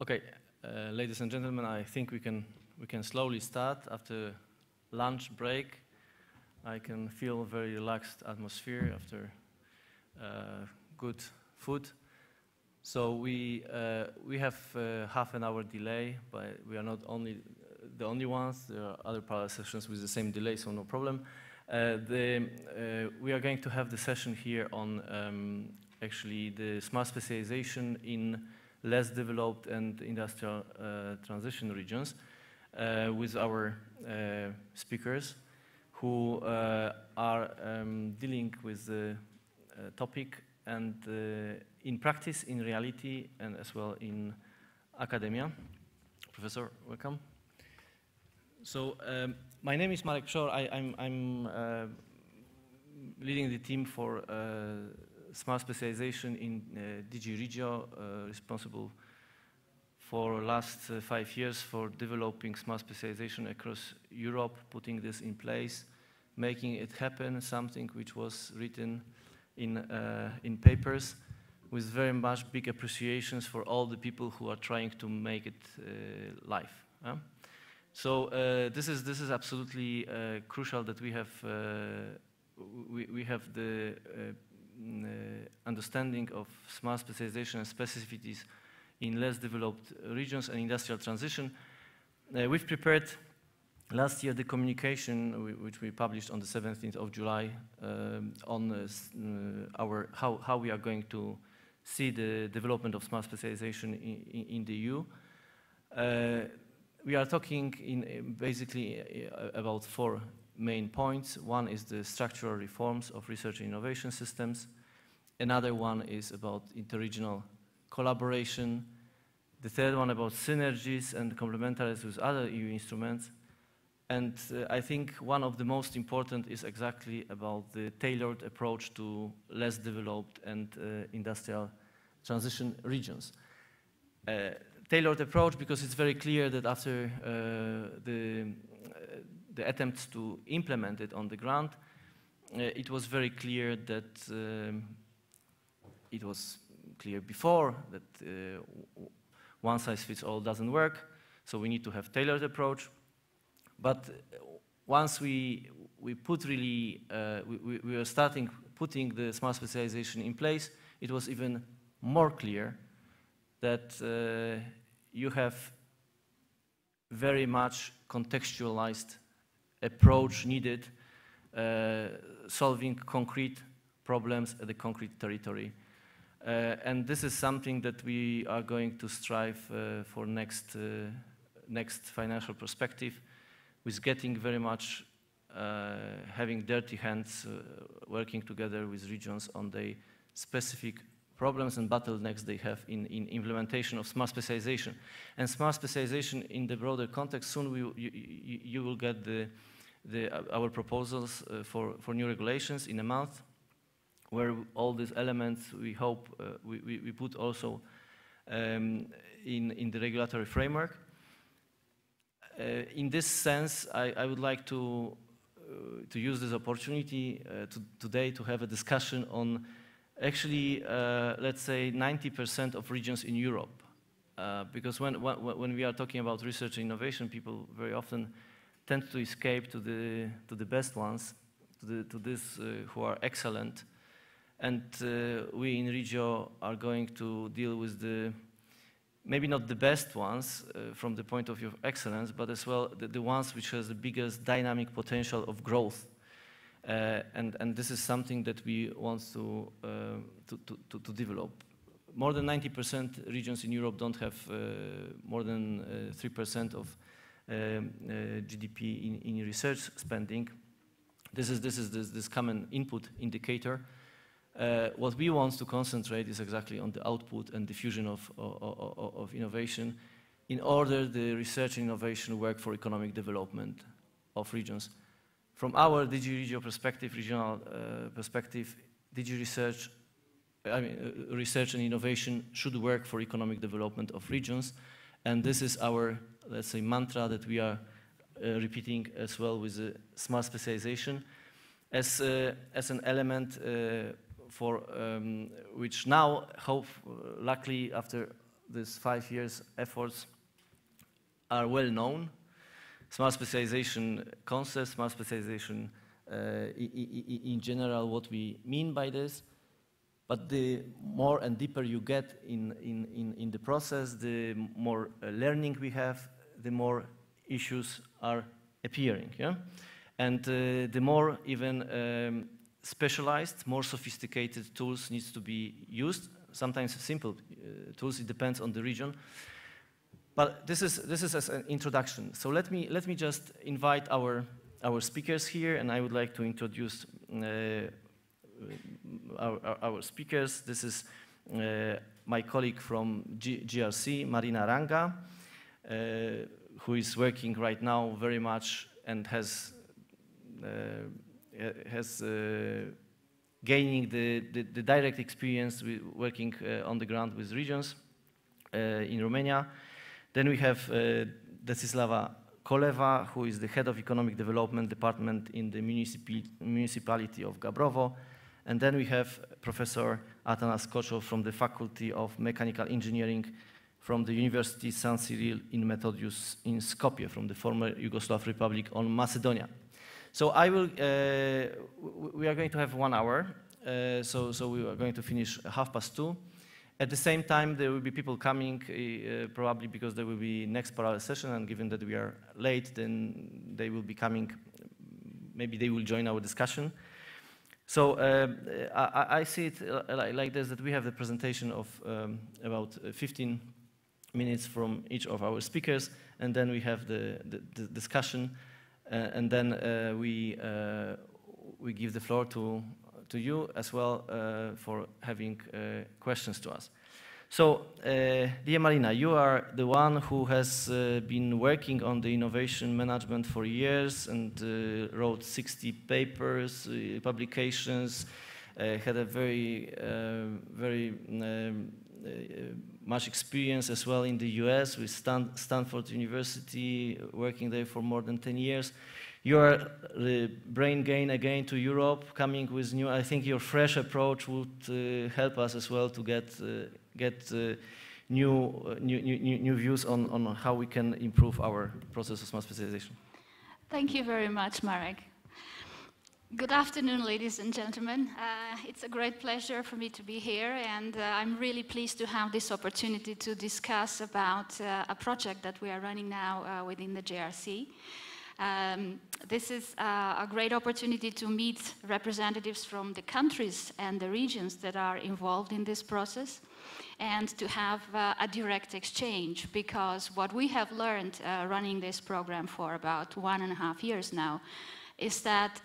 Okay, ladies and gentlemen, I think we can slowly start after lunch break. I can feel a very relaxed atmosphere after good food. So we have half an hour delay, but we are not the only ones. There are other parallel sessions with the same delay, so no problem. We are going to have the session here on actually the smart specialization in less developed and industrial transition regions with our speakers who are dealing with the topic and in practice, in reality, and as well in academia. Professor, welcome. So my name is Marek Przeor. I'm leading the team for smart specialization in DG REGIO, responsible for last 5 years for developing smart specialization across Europe, putting this in place, making it happen, something which was written in papers with very much big appreciations for all the people who are trying to make it live. So this is absolutely crucial that we have the understanding of smart specialization and specificities in less developed regions and industrial transition. We've prepared last year the communication which we published on the 17th of July on how we are going to see the development of smart specialization in the EU. We are talking basically about 4 main points. One is the structural reforms of research and innovation systems. Another one is about interregional collaboration. The third one about synergies and complementarities with other EU instruments. And I think one of the most important is exactly about the tailored approach to less developed and industrial transition regions. Tailored approach because it's very clear that after the attempts to implement it on the ground, it was very clear that it was clear before that one size fits all doesn't work, so we need to have tailored approach. But once we were starting putting the smart specialization in place, it was even more clear that you have very much contextualized approach needed, solving concrete problems at the concrete territory. And this is something that we are going to strive for next financial perspective, with getting very much having dirty hands, working together with regions on the specific problems and bottlenecks they have in implementation of smart specialization. And smart specialization in the broader context, soon you will get our proposals for new regulations in a month, where all these elements we hope we put also in the regulatory framework. In this sense, I would like to use this opportunity today to have a discussion on actually, let's say, 90% of regions in Europe. Because when we are talking about research and innovation, people very often tend to escape to the best ones, to this who are excellent. And we in REGIO are going to deal with maybe not the best ones from the point of view of excellence, but as well the ones which has the biggest dynamic potential of growth. And this is something that we want to develop. More than 90% regions in Europe don't have more than 3% of GDP in research spending. This is this common input indicator. What we want to concentrate is exactly on the output and diffusion of innovation in order the research and innovation work for economic development of regions. From our DG REGIO perspective, regional perspective, DG research, research and innovation should work for economic development of regions. And this is our, let's say, mantra that we are repeating as well with the smart specialization as an element for which now, luckily, after these 5 years efforts are well known. Smart specialization concept, smart specialization in general, what we mean by this. But the more and deeper you get in the process, the more learning we have, the more issues are appearing. Yeah? And the more even specialized, more sophisticated tools needs to be used. Sometimes simple tools, it depends on the region. But this is as an introduction. So let me just invite our speakers here, and I would like to introduce our speakers. This is my colleague from GRC, Marina Ranga, who is working right now very much and has gaining the direct experience with working on the ground with regions in Romania. Then we have Desislava, Koleva, who is the head of economic development department in the municipality of Gabrovo. And then we have Professor Atanas Kocov from the Faculty of Mechanical Engineering from the University Cyril and Methodius in Skopje, from the former Yugoslav Republic of Macedonia. So we are going to have 1 hour, so we are going to finish 2:30. At the same time, there will be people coming, probably because there will be next parallel session, and given that we are late, then they will be coming, maybe they will join our discussion. So I see it like this, that we have the presentation of about 15 minutes from each of our speakers, and then we have the discussion, and then we give the floor to you as well for having questions to us. So, dear Marina, you are the one who has been working on the innovation management for years and wrote 60 papers, publications, had a very much experience as well in the US with Stanford University, working there for more than 10 years. Your brain gain again to Europe, coming with new, I think your fresh approach would help us as well to get new views on how we can improve our process of smart specialization. Thank you very much, Marek. Good afternoon, ladies and gentlemen. It's a great pleasure for me to be here, and I'm really pleased to have this opportunity to discuss about a project that we are running now within the JRC. This is a great opportunity to meet representatives from the countries and the regions that are involved in this process, and to have a direct exchange, because what we have learned running this program for about 1.5 years now is that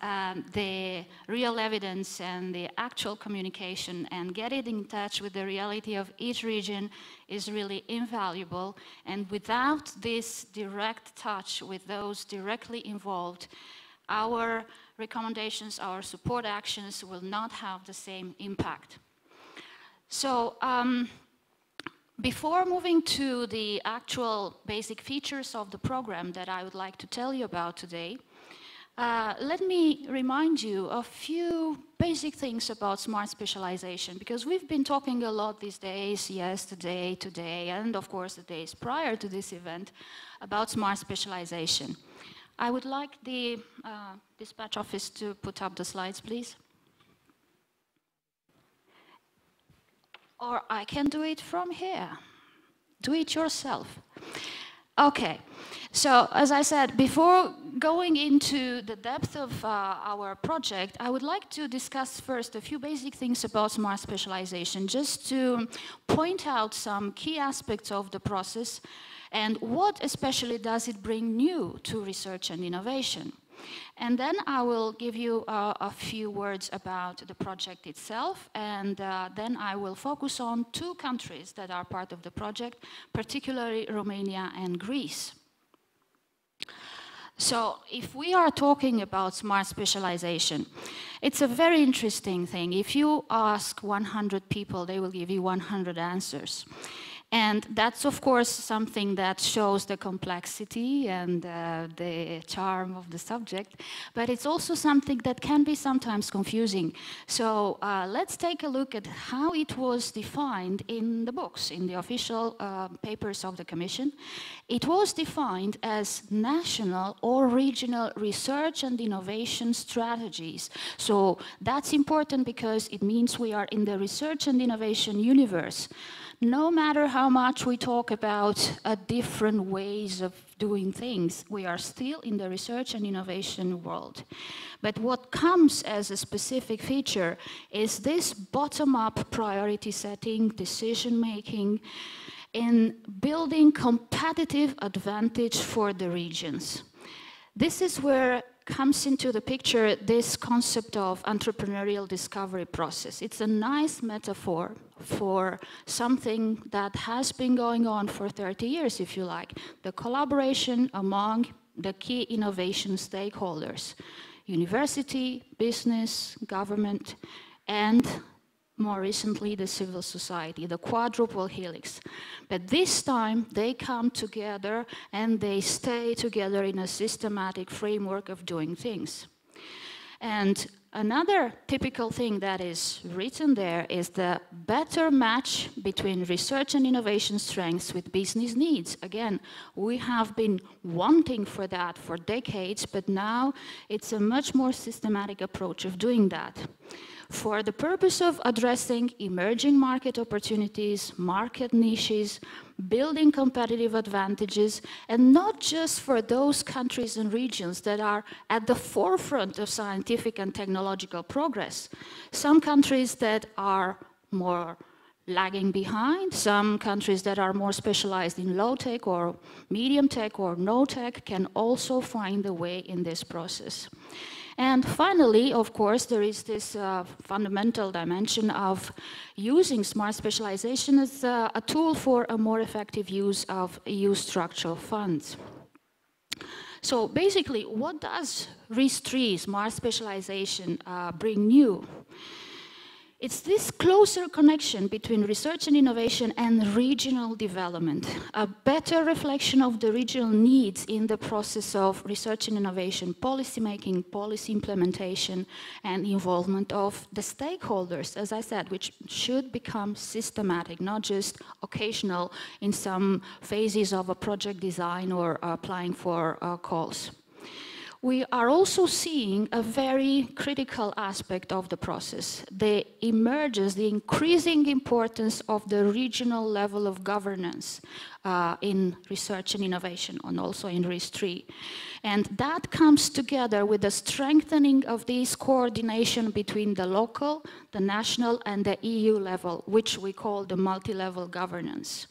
the real evidence and the actual communication and getting in touch with the reality of each region is really invaluable. And without this direct touch with those directly involved, our recommendations, our support actions will not have the same impact. So, before moving to the actual basic features of the program that I would like to tell you about today, let me remind you of a few basic things about smart specialization, because we've been talking a lot these days, yesterday, today, and of course the days prior to this event, about smart specialization. I would like the dispatch office to put up the slides, please. Or I can do it from here. Do it yourself. Okay, so as I said, before going into the depth of our project, I would like to discuss first a few basic things about smart specialization, just to point out some key aspects of the process and what especially does it bring new to research and innovation. And then I will give you a few words about the project itself, and then I will focus on 2 countries that are part of the project, particularly Romania and Greece. So if we are talking about smart specialization, it's a very interesting thing. If you ask 100 people, they will give you 100 answers. And that's, of course, something that shows the complexity and the charm of the subject, but it's also something that can be sometimes confusing. So let's take a look at how it was defined in the books, in the official papers of the Commission. It was defined as national or regional research and innovation strategies. So that's important because it means we are in the research and innovation universe. No matter how much we talk about different ways of doing things, we are still in the research and innovation world. But what comes as a specific feature is this bottom-up priority setting, decision-making, in building competitive advantage for the regions. This is where comes into the picture this concept of entrepreneurial discovery process. It's a nice metaphor for something that has been going on for 30 years, if you like, the collaboration among the key innovation stakeholders, university, business, government, and more recently the civil society, the quadruple helix. But this time they come together and they stay together in a systematic framework of doing things. And another typical thing that is written there is the better match between research and innovation strengths with business needs. Again, we have been wanting for that for decades, but now it's a much more systematic approach of doing that. For the purpose of addressing emerging market opportunities, market niches, building competitive advantages, and not just for those countries and regions that are at the forefront of scientific and technological progress. Some countries that are more lagging behind, some countries that are more specialized in low tech or medium tech or no tech can also find a way in this process. And finally, of course, there is this fundamental dimension of using smart specialization as a tool for a more effective use of EU structural funds. So basically, what does RIS3, smart specialization, bring new? It's this closer connection between research and innovation and regional development, a better reflection of the regional needs in the process of research and innovation, policy making, policy implementation, and involvement of the stakeholders, as I said, which should become systematic, not just occasional in some phases of a project design or applying for calls. We are also seeing a very critical aspect of the process, the increasing importance of the regional level of governance in research and innovation, and also in RIS3. And that comes together with the strengthening of this coordination between the local, the national, and the EU level, which we call the multi-level governance.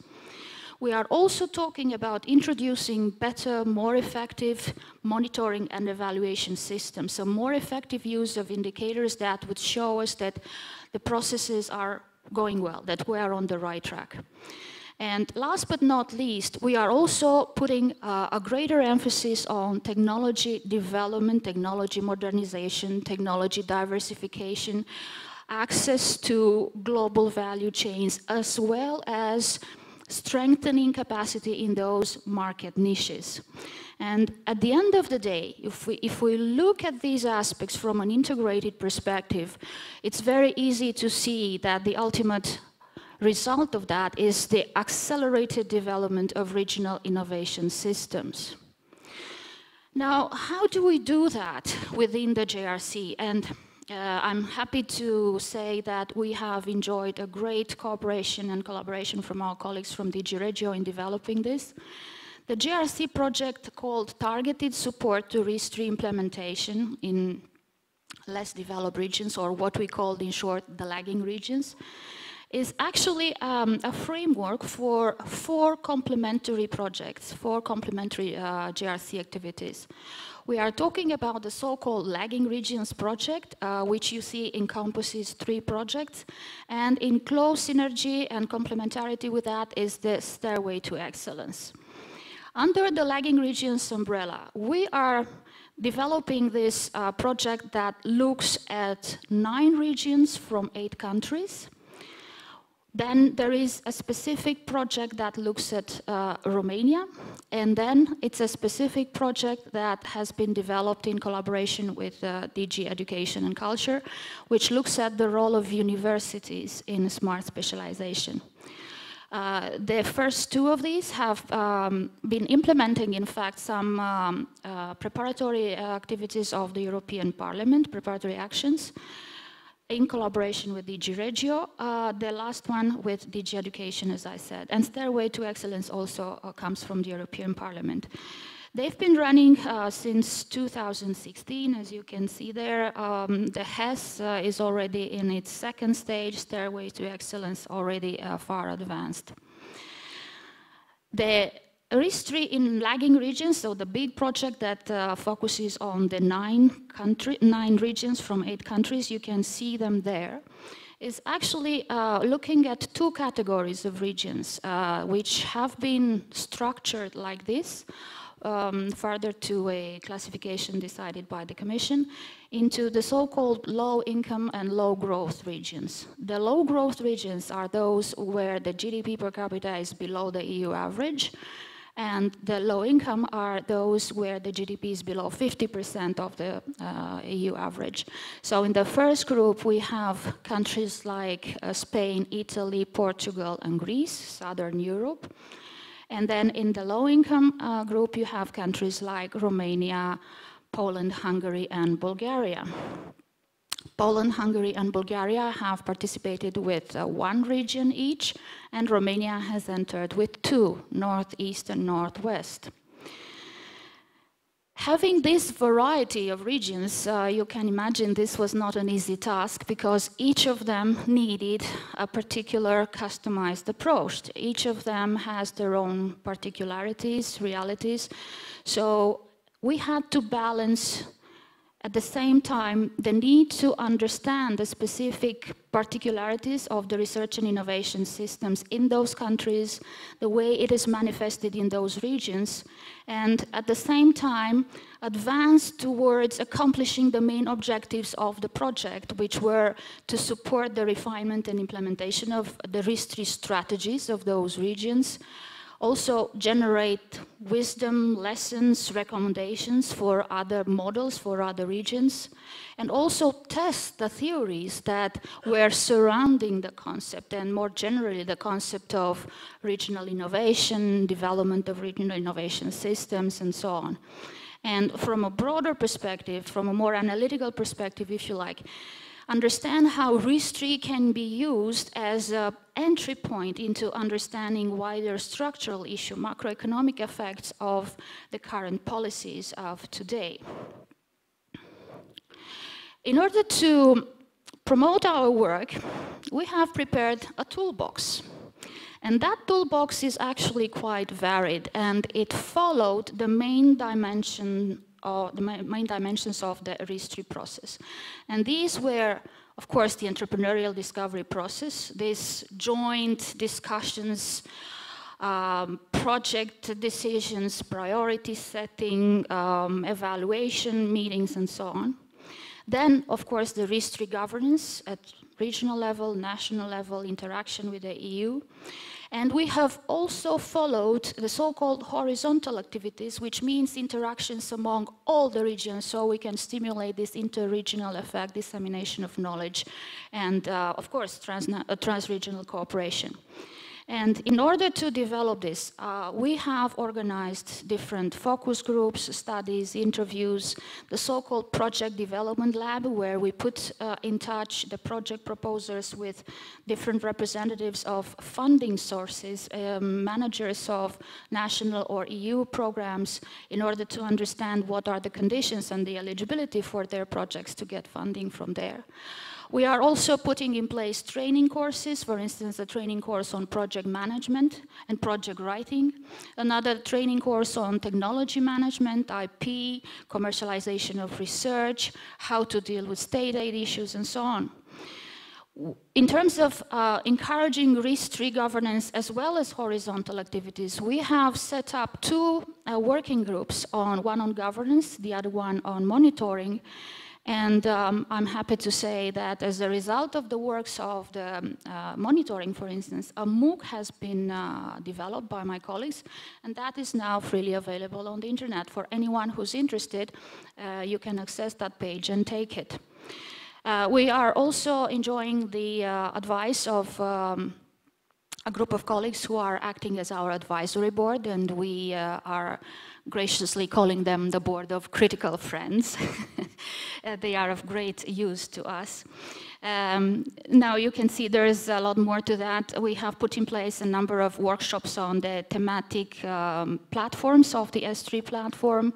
We are also talking about introducing better, more effective monitoring and evaluation systems, a more effective use of indicators that would show us that the processes are going well, that we are on the right track. And last but not least, we are also putting a greater emphasis on technology development, technology modernization, technology diversification, access to global value chains, as well as strengthening capacity in those market niches. And at the end of the day, if we look at these aspects from an integrated perspective, it's very easy to see that the ultimate result of that is the accelerated development of regional innovation systems. Now, how do we do that within the JRC? And I'm happy to say that we have enjoyed a great cooperation and collaboration from our colleagues from DG REGIO in developing this. The JRC project, called Targeted Support to RIS3 Implementation in Less Developed Regions, or what we called in short the lagging regions, is actually a framework for 4 complementary projects, 4 complementary JRC activities. We are talking about the so-called Lagging Regions project, which you see encompasses 3 projects, and in close synergy and complementarity with that is the Stairway to Excellence. Under the Lagging Regions umbrella, we are developing this project that looks at 9 regions from 8 countries. Then there is a specific project that looks at Romania, and then it's a specific project that has been developed in collaboration with DG Education and Culture, which looks at the role of universities in smart specialization. The first two of these have been implementing, in fact, some preparatory activities of the European Parliament, preparatory actions, in collaboration with DG REGIO, the last one with DG Education, as I said. And Stairway to Excellence also comes from the European Parliament. They've been running since 2016, as you can see there. The HES is already in its second stage, Stairway to Excellence already far advanced. The RIS3 in lagging regions, so the big project that focuses on the 9 regions from 8 countries, you can see them there, is actually looking at 2 categories of regions, which have been structured like this, further to a classification decided by the Commission, into the so-called low-income and low-growth regions. The low-growth regions are those where the GDP per capita is below the EU average, and the low income are those where the GDP is below 50% of the EU average. So in the first group, we have countries like Spain, Italy, Portugal, and Greece, Southern Europe. And then in the low income group, you have countries like Romania, Poland, Hungary, and Bulgaria. Poland, Hungary, and Bulgaria have participated with 1 region each, and Romania has entered with 2, Northeast and Northwest. Having this variety of regions, you can imagine this was not an easy task because each of them needed a particular customized approach. Each of them has their own particularities, realities. So we had to balance at the same time the need to understand the specific particularities of the research and innovation systems in those countries, the way it is manifested in those regions, and at the same time advance towards accomplishing the main objectives of the project, which were to support the refinement and implementation of the RIS3 strategies of those regions, also generate wisdom, lessons, recommendations for other models, for other regions, and also test the theories that were surrounding the concept, and more generally the concept of regional innovation, development of regional innovation systems, and so on. And from a broader perspective, from a more analytical perspective, if you like, understand how RIS3 can be used as an entry point into understanding wider structural issue, macroeconomic effects of the current policies of today. In order to promote our work, we have prepared a toolbox. And that toolbox is actually quite varied, and it followed the main dimensions of the RIS3 process. And these were, of course, the entrepreneurial discovery process, these joint discussions, project decisions, priority setting, evaluation meetings, and so on. Then, of course, the RIS3 governance at regional level, national level, interaction with the EU. And we have also followed the so-called horizontal activities, which means interactions among all the regions, so we can stimulate this inter-regional effect, dissemination of knowledge, and of course, trans-regional cooperation. And in order to develop this, we have organized different focus groups, studies, interviews, the so-called project development lab, where we put in touch the project proposers with different representatives of funding sources, managers of national or EU programs, in order to understand what are the conditions and the eligibility for their projects to get funding from there. We are also putting in place training courses, for instance, a training course on project management and project writing, another training course on technology management, IP, commercialization of research, how to deal with state aid issues, and so on. In terms of encouraging RIS3 governance as well as horizontal activities, we have set up 2 working groups, one on governance, the other one on monitoring. And I'm happy to say that as a result of the works of the monitoring, for instance, a MOOC has been developed by my colleagues, and that is now freely available on the internet. For anyone who's interested, you can access that page and take it. We are also enjoying the advice of a group of colleagues who are acting as our advisory board, and we are graciously calling them the board of critical friends. They are of great use to us. Now you can see there's a lot more to that. We have put in place a number of workshops on the thematic platforms of the S3 platform.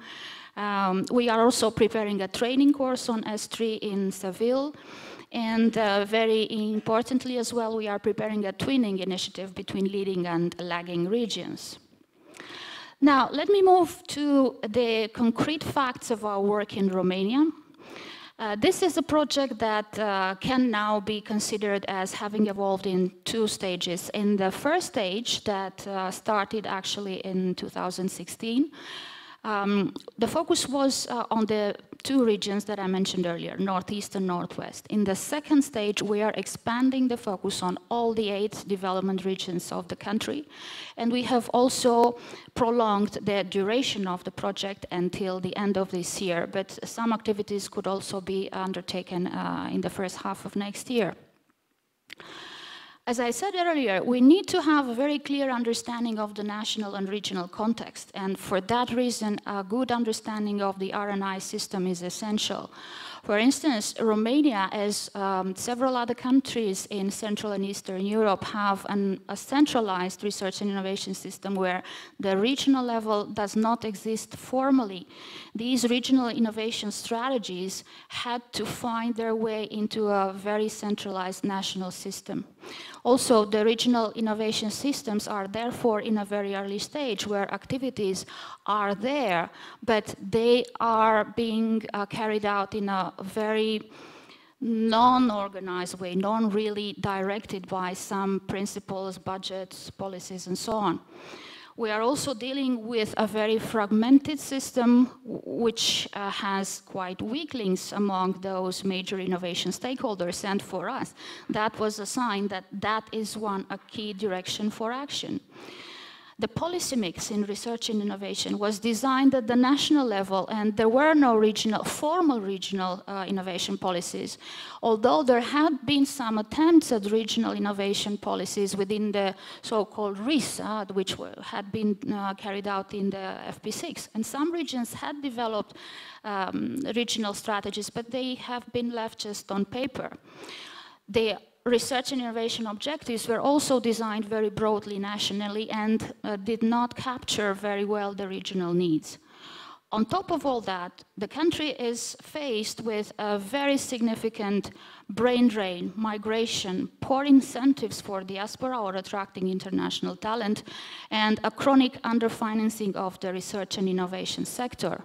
We are also preparing a training course on S3 in Seville. And very importantly as well, we are preparing a twinning initiative between leading and lagging regions. Now, let me move to the concrete facts of our work in Romania. This is a project that can now be considered as having evolved in two stages. In the first stage that started actually in 2016, the focus was on the two regions that I mentioned earlier, Northeast and Northwest. In the second stage, we are expanding the focus on all the 8 development regions of the country, and we have also prolonged the duration of the project until the end of this year, but some activities could also be undertaken in the first half of next year. As I said earlier, we need to have a very clear understanding of the national and regional context, and for that reason, a good understanding of the R&I system is essential. For instance, Romania, as several other countries in Central and Eastern Europe, have a centralized research and innovation system where the regional level does not exist formally. These regional innovation strategies had to find their way into a very centralized national system. Also, the regional innovation systems are therefore in a very early stage where activities are there, but they are being carried out in a very non-organized way, non-really directed by some principles, budgets, policies, and so on. We are also dealing with a very fragmented system which has quite weak links among those major innovation stakeholders, and for us that was a sign that that is a key direction for action. The policy mix in research and innovation was designed at the national level, and there were no formal regional innovation policies, although there had been some attempts at regional innovation policies within the so-called RIS, which had been carried out in the FP6. And some regions had developed regional strategies, but they have been left just on paper. The research and innovation objectives were also designed very broadly nationally and did not capture very well the regional needs. On top of all that, the country is faced with a very significant brain drain, migration, poor incentives for diaspora or attracting international talent, and a chronic underfinancing of the research and innovation sector.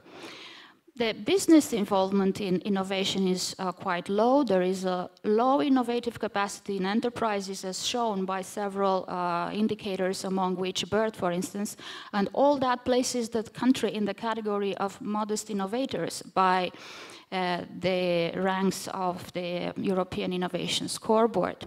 The business involvement in innovation is quite low. There is a low innovative capacity in enterprises, as shown by several indicators, among which birth, for instance, and all that places the country in the category of modest innovators by the ranks of the European Innovation Scoreboard.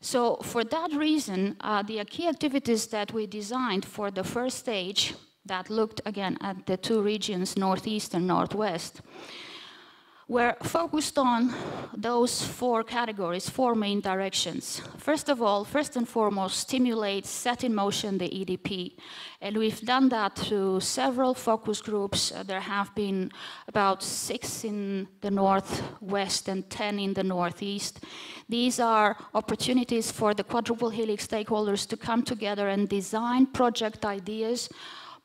So for that reason, the key activities that we designed for the first stage that looked again at the two regions, Northeast and Northwest, were focused on those 4 categories, 4 main directions. First of all, first and foremost, stimulate, set in motion the EDP. And we've done that through several focus groups. There have been about 6 in the Northwest and 10 in the Northeast. These are opportunities for the quadruple helix stakeholders to come together and design project ideas,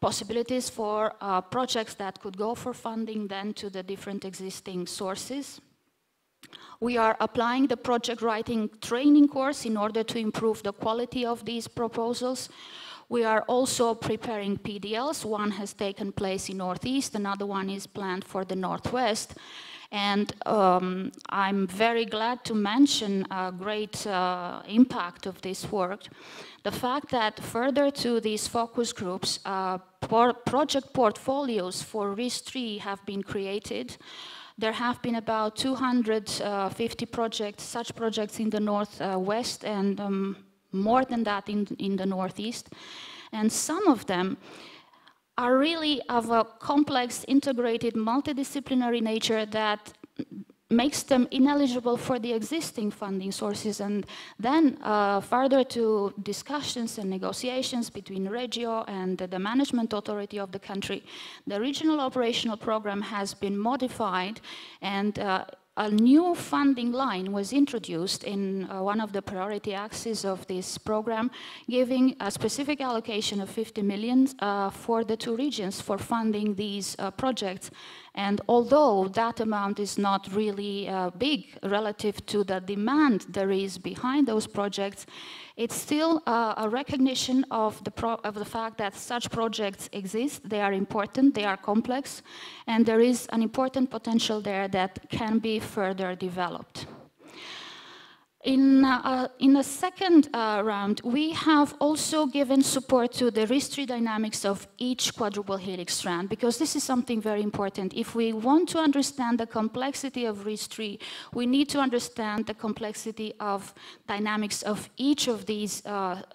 possibilities for projects that could go for funding then to the different existing sources. We are applying the project writing training course in order to improve the quality of these proposals. We are also preparing PDLs. One has taken place in Northeast, another one is planned for the Northwest. And I'm very glad to mention a great impact of this work. The fact that further to these focus groups, project portfolios for RIS3 have been created. There have been about 250 projects, such projects in the northwest, and more than that in the northeast. And some of them are really of a complex, integrated, multidisciplinary nature that makes them ineligible for the existing funding sources, and then further to discussions and negotiations between REGIO and the management authority of the country, the regional operational program has been modified, and a new funding line was introduced in one of the priority axes of this program, giving a specific allocation of 50 million for the two regions for funding these projects. And although that amount is not really big relative to the demand there is behind those projects, it's still a recognition of the fact that such projects exist. They are important, they are complex, and there is an important potential there that can be further developed. In the second round, we have also given support to the risk-free dynamics of each quadruple helix strand, because this is something very important. If we want to understand the complexity of risk-free, we need to understand the complexity of dynamics of each of these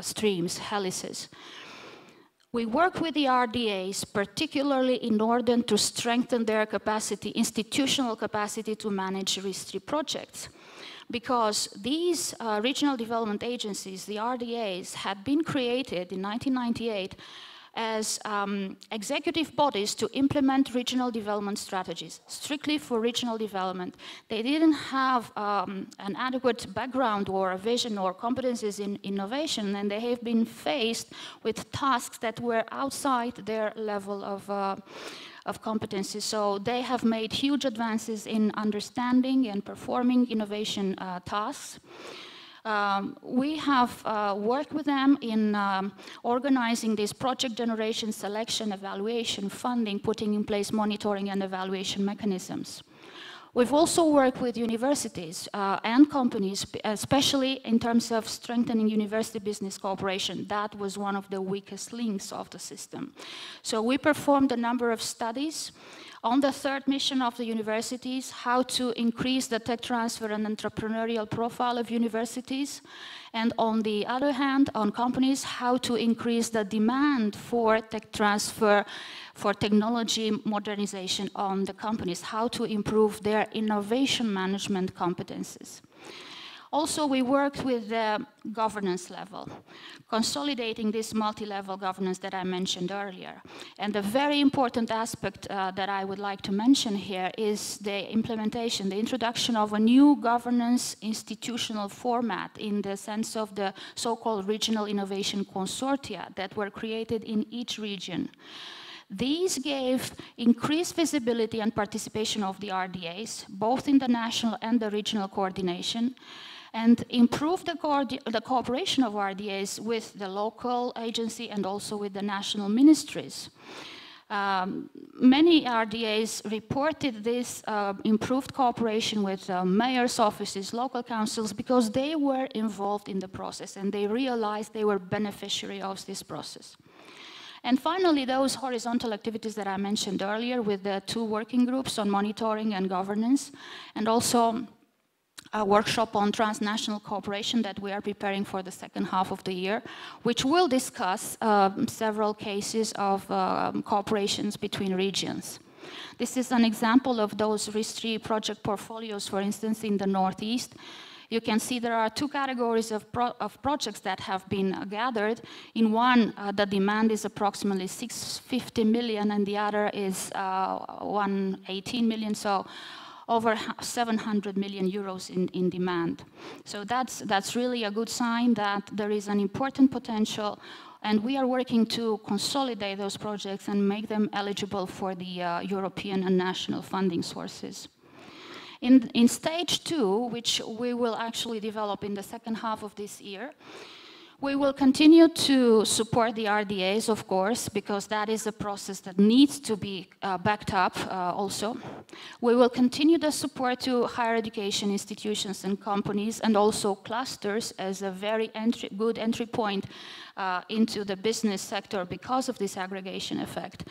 streams, helices. We work with the RDAs, particularly in order to strengthen their capacity, institutional capacity to manage risk-free projects. Because these regional development agencies, the RDAs, had been created in 1998 as executive bodies to implement regional development strategies, strictly for regional development. They didn't have an adequate background or a vision or competencies in innovation, and they have been faced with tasks that were outside their level of competencies. So they have made huge advances in understanding and performing innovation tasks. We have worked with them in organizing this project generation, selection, evaluation, funding, putting in place monitoring and evaluation mechanisms. We've also worked with universities and companies, especially in terms of strengthening university business cooperation. That was one of the weakest links of the system. So we performed a number of studies on the third mission of the universities, how to increase the tech transfer and entrepreneurial profile of universities, and on the other hand, on companies, how to increase the demand for tech transfer, for technology modernization on the companies, how to improve their innovation management competencies. Also, we worked with the governance level, consolidating this multi-level governance that I mentioned earlier. And the very important aspect that I would like to mention here is the implementation, the introduction of a new governance institutional format in the sense of the so-called regional innovation consortia that were created in each region. These gave increased visibility and participation of the RDAs, both in the national and the regional coordination, and improved the cooperation of RDAs with the local agency and also with the national ministries. Many RDAs reported this improved cooperation with mayor's offices, local councils, because they were involved in the process and they realized they were beneficiary of this process. And finally, those horizontal activities that I mentioned earlier with the two working groups on monitoring and governance, and also a workshop on transnational cooperation that we are preparing for the second half of the year, which will discuss several cases of cooperations between regions. This is an example of those RIS3 project portfolios, for instance, in the Northeast. You can see there are two categories of projects that have been gathered. In one, the demand is approximately 650 million, and the other is 118 million, so over 700 million euros in demand. So that's really a good sign that there is an important potential, and we are working to consolidate those projects and make them eligible for the European and national funding sources. In stage 2, which we will actually develop in the second half of this year, we will continue to support the RDAs, of course, because that is a process that needs to be backed up also. We will continue the support to higher education institutions and companies, and also clusters as a very good entry point into the business sector because of this aggregation effect.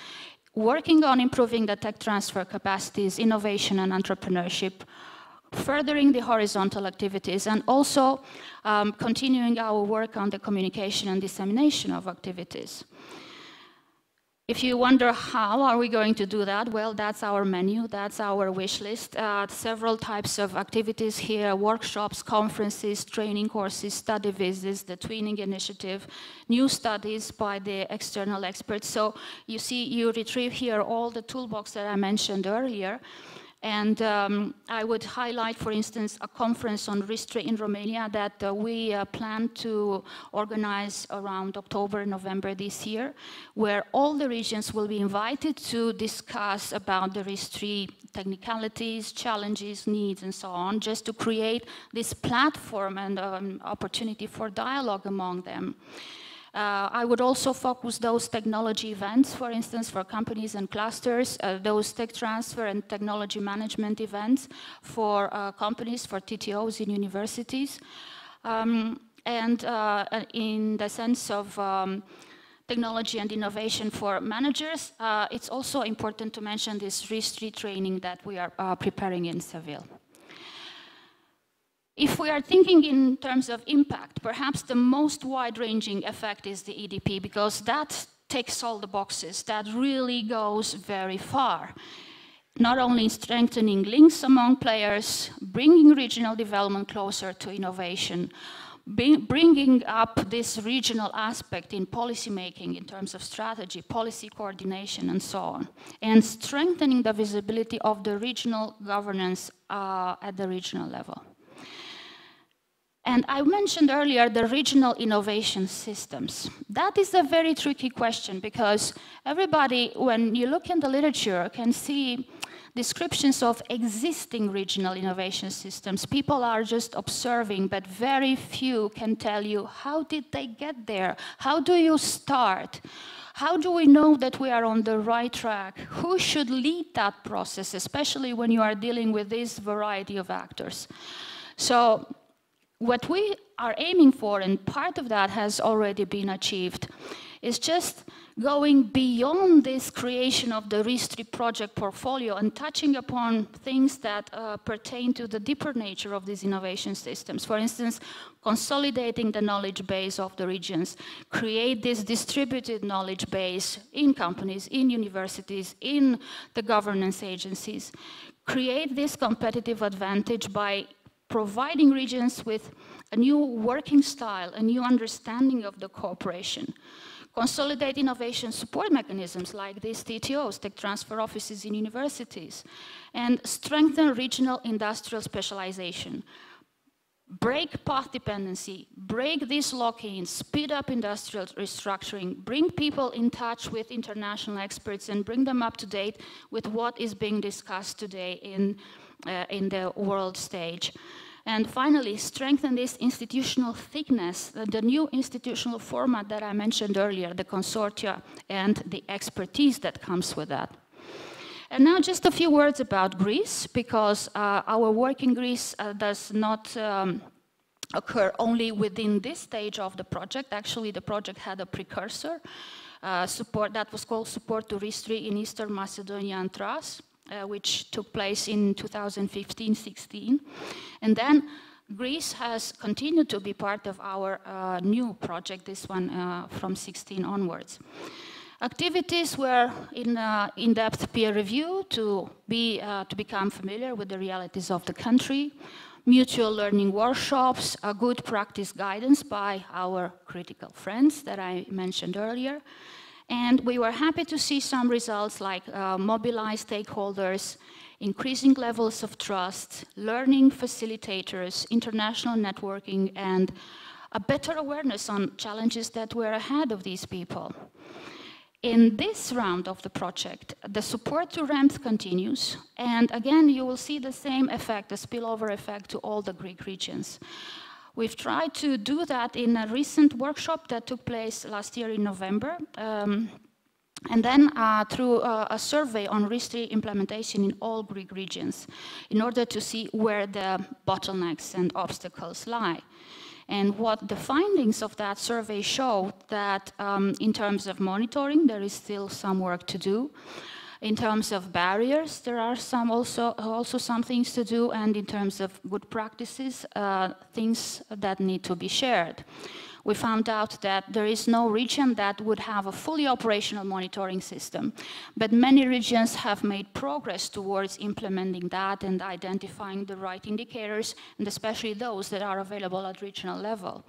working on improving the tech transfer capacities, innovation and entrepreneurship, furthering the horizontal activities, and also continuing our work on the communication and dissemination of activities. If you wonder how are we going to do that, well, that's our menu, that's our wish list. Several types of activities here, workshops, conferences, training courses, study visits, the twinning initiative, new studies by the external experts. So you see, you retrieve here all the toolbox that I mentioned earlier. And I would highlight, for instance, a conference on RISTRI in Romania that we plan to organize around October, November this year, where all the regions will be invited to discuss about the RISTRI technicalities, challenges, needs, and so on, just to create this platform and opportunity for dialogue among them. I would also focus those technology events, for instance, for companies and clusters, those tech transfer and technology management events for companies, for TTOs in universities. And in the sense of technology and innovation for managers, it's also important to mention this RISTRI training that we are preparing in Seville. If we are thinking in terms of impact, perhaps the most wide-ranging effect is the EDP, because that ticks all the boxes. That really goes very far. Not only strengthening links among players, bringing regional development closer to innovation, bringing up this regional aspect in policy making in terms of strategy, policy coordination, and so on, and strengthening the visibility of the regional governance at the regional level. And I mentioned earlier the regional innovation systems. That is a very tricky question, because everybody, when you look in the literature, can see descriptions of existing regional innovation systems. People are just observing, but very few can tell you, how did they get there? How do you start? How do we know that we are on the right track? Who should lead that process, especially when you are dealing with this variety of actors? So what we are aiming for, and part of that has already been achieved, is just going beyond this creation of the RISTRI project portfolio and touching upon things that pertain to the deeper nature of these innovation systems. For instance, consolidating the knowledge base of the regions, create this distributed knowledge base in companies, in universities, in the governance agencies, create this competitive advantage by providing regions with a new working style, a new understanding of the cooperation. Consolidate innovation support mechanisms like these TTOs, tech transfer offices in universities, and strengthen regional industrial specialization. Break path dependency, break these lock-ins, speed up industrial restructuring, bring people in touch with international experts and bring them up to date with what is being discussed today in the world stage. And finally, strengthen this institutional thickness, the new institutional format that I mentioned earlier, the consortia and the expertise that comes with that. And now just a few words about Greece, because our work in Greece does not occur only within this stage of the project. Actually, the project had a precursor support that was called Support to RISTRI in Eastern Macedonia and Thrace, which took place in 2015-16. And then Greece has continued to be part of our new project, this one from 16 onwards. Activities were in-depth peer review to become familiar with the realities of the country, mutual learning workshops, a good practice guidance by our critical friends that I mentioned earlier. And we were happy to see some results like mobilized stakeholders, increasing levels of trust, learning facilitators, international networking, and a better awareness on challenges that were ahead of these people. In this round of the project, the support to REMT continues, and again, you will see the same effect, the spillover effect to all the Greek regions. We've tried to do that in a recent workshop that took place last year in November, and then through a survey on RISTRI implementation in all Greek regions, in order to see where the bottlenecks and obstacles lie. And what the findings of that survey show that in terms of monitoring, there is still some work to do. In terms of barriers, there are also some things to do, and in terms of good practices, things that need to be shared. We found out that there is no region that would have a fully operational monitoring system, but many regions have made progress towards implementing that and identifying the right indicators, and especially those that are available at regional level.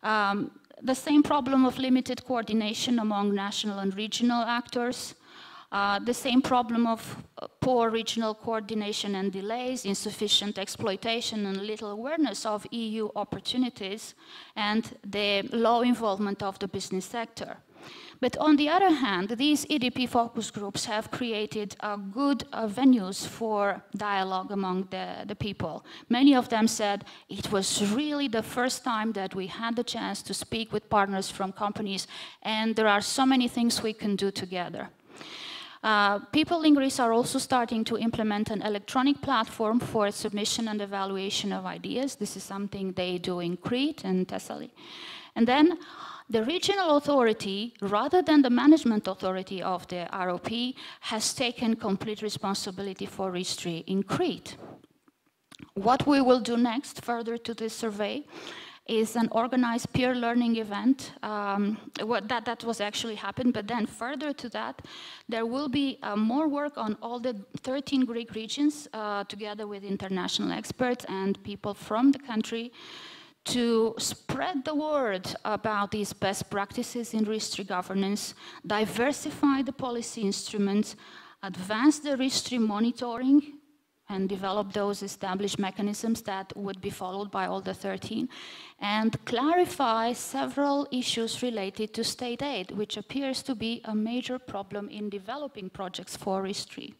The same problem of limited coordination among national and regional actors, the same problem of poor regional coordination and delays, insufficient exploitation and little awareness of EU opportunities, and the low involvement of the business sector. But on the other hand, these EDP focus groups have created good venues for dialogue among the people. Many of them said it was really the first time that we had the chance to speak with partners from companies, and there are so many things we can do together. People in Greece are also starting to implement an electronic platform for submission and evaluation of ideas. This is something they do in Crete and Thessaly. And then the regional authority, rather than the management authority of the ROP, has taken complete responsibility for RIS3 in Crete. What we will do next, further to this survey, is an organized peer learning event. That was actually happened, but then further to that, there will be more work on all the 13 Greek regions together with international experts and people from the country to spread the word about these best practices in RIS3 governance, diversify the policy instruments, advance the RIS3 monitoring, and develop those established mechanisms that would be followed by all the 13, and clarify several issues related to state aid, which appears to be a major problem in developing projects for RIS3.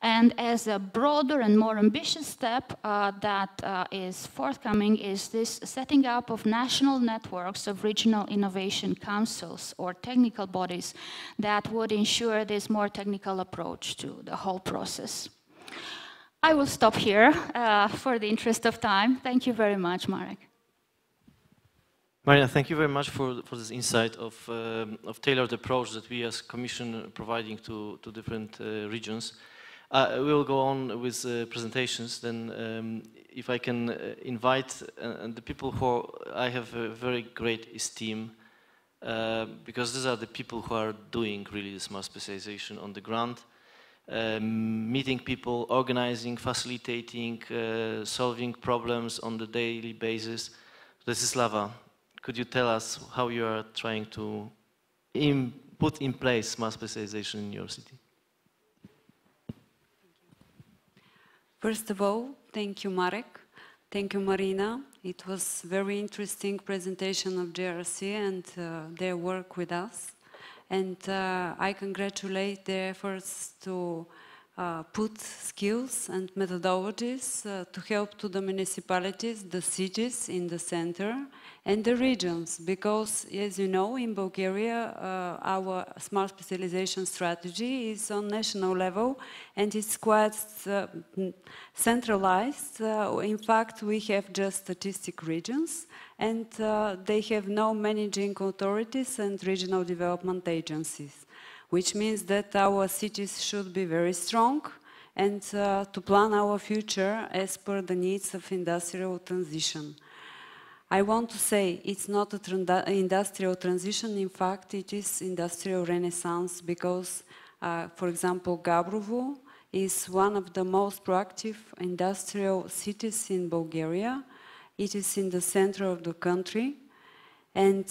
And as a broader and more ambitious step that is forthcoming is this setting up of national networks of regional innovation councils or technical bodies that would ensure this more technical approach to the whole process. I will stop here for the interest of time. Thank you very much, Marek. Marina, thank you very much for this insight of tailored approach that we as Commission are providing to different regions. We will go on with presentations. Then, if I can invite the people who I have a very great esteem, because these are the people who are doing really the smart specialization on the ground. Meeting people, organizing, facilitating, solving problems on the daily basis. Desislava, could you tell us how you are trying to put in place smart specialization in your city? First of all, thank you, Marek. Thank you, Marina. It was a very interesting presentation of JRC and their work with us. And I congratulate their efforts to put skills and methodologies to help to the municipalities, the cities in the center, and the regions. Because, as you know, in Bulgaria, our smart specialization strategy is on national level, and it's quite centralized. In fact, we have just statistic regions, and they have no managing authorities and regional development agencies, which means that our cities should be very strong and to plan our future as per the needs of industrial transition. I want to say it's not an industrial transition, in fact it is industrial renaissance, because for example Gabrovo is one of the most proactive industrial cities in Bulgaria. It is in the center of the country, and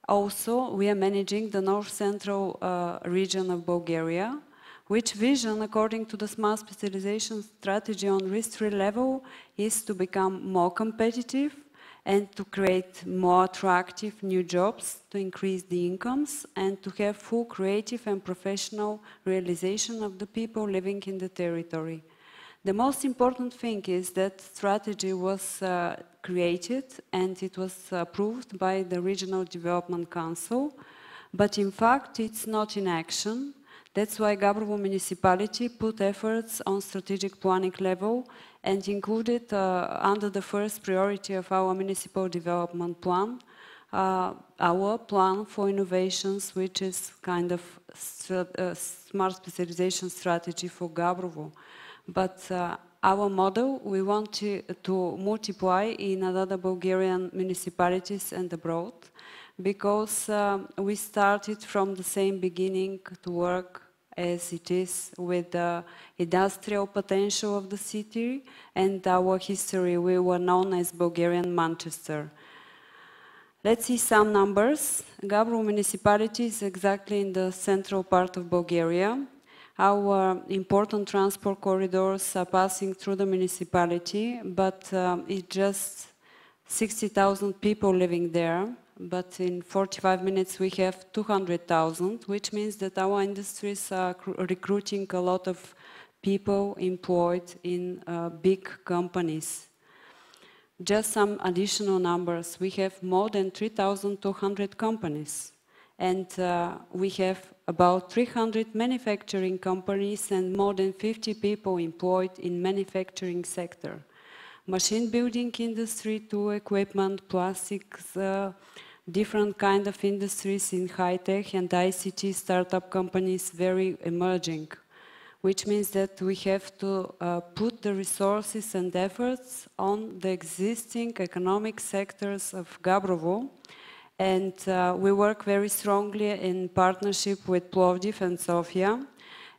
also we are managing the north-central region of Bulgaria, which vision, according to the smart specialization strategy on RIS3 level, is to become more competitive and to create more attractive new jobs, to increase the incomes, and to have full creative and professional realization of the people living in the territory. The most important thing is that strategy was created and it was approved by the Regional Development Council, but in fact it's not in action. That's why Gabrovo Municipality put efforts on strategic planning level and included under the first priority of our municipal development plan, our plan for innovations, which is kind of a smart specialization strategy for Gabrovo. But our model, we want to multiply in other Bulgarian municipalities and abroad, because we started from the same beginning to work as it is with the industrial potential of the city and our history. We were known as Bulgarian Manchester. Let's see some numbers. Gabrovo municipality is exactly in the central part of Bulgaria. Our important transport corridors are passing through the municipality, but it's just 60,000 people living there. But in 45 minutes we have 200,000, which means that our industries are recruiting a lot of people employed in big companies. Just some additional numbers. We have more than 3,200 companies, and we have about 300 manufacturing companies and more than 50 people employed in manufacturing sector. Machine building industry, tool equipment, plastics, different kind of industries in high-tech and ICT startup companies very emerging, which means that we have to put the resources and efforts on the existing economic sectors of Gabrovo, and we work very strongly in partnership with Plovdiv and Sofia,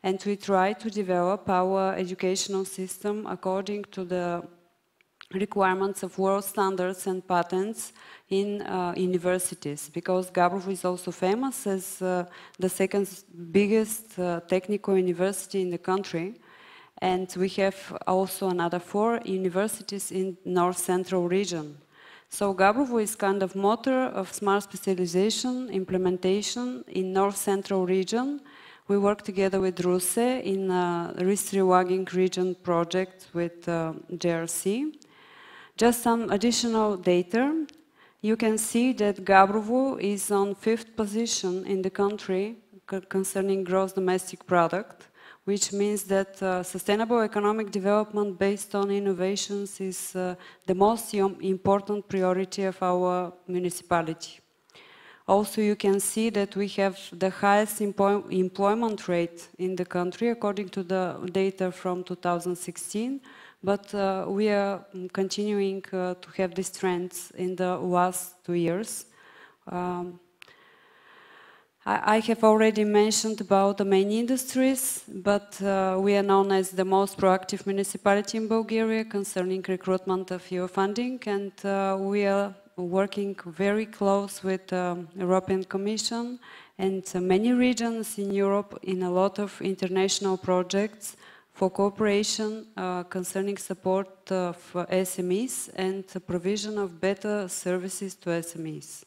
and we try to develop our educational system according to the requirements of world standards and patents in universities, because Gabrovo is also famous as the second biggest technical university in the country, and we have also another 4 universities in North Central region. So Gabrovo is kind of motor of smart specialization implementation in North Central region. We work together with RUSE in Risk Logging region project with JRC. Just some additional data. You can see that Gabrovo is on 5th position in the country concerning gross domestic product, which means that sustainable economic development based on innovations is the most important priority of our municipality. Also, you can see that we have the highest employment rate in the country according to the data from 2016. But we are continuing to have these trends in the last 2 years. I have already mentioned about the main industries, but we are known as the most proactive municipality in Bulgaria concerning recruitment of EU funding, and we are working very close with the European Commission and many regions in Europe in a lot of international projects for cooperation concerning support of SMEs and the provision of better services to SMEs.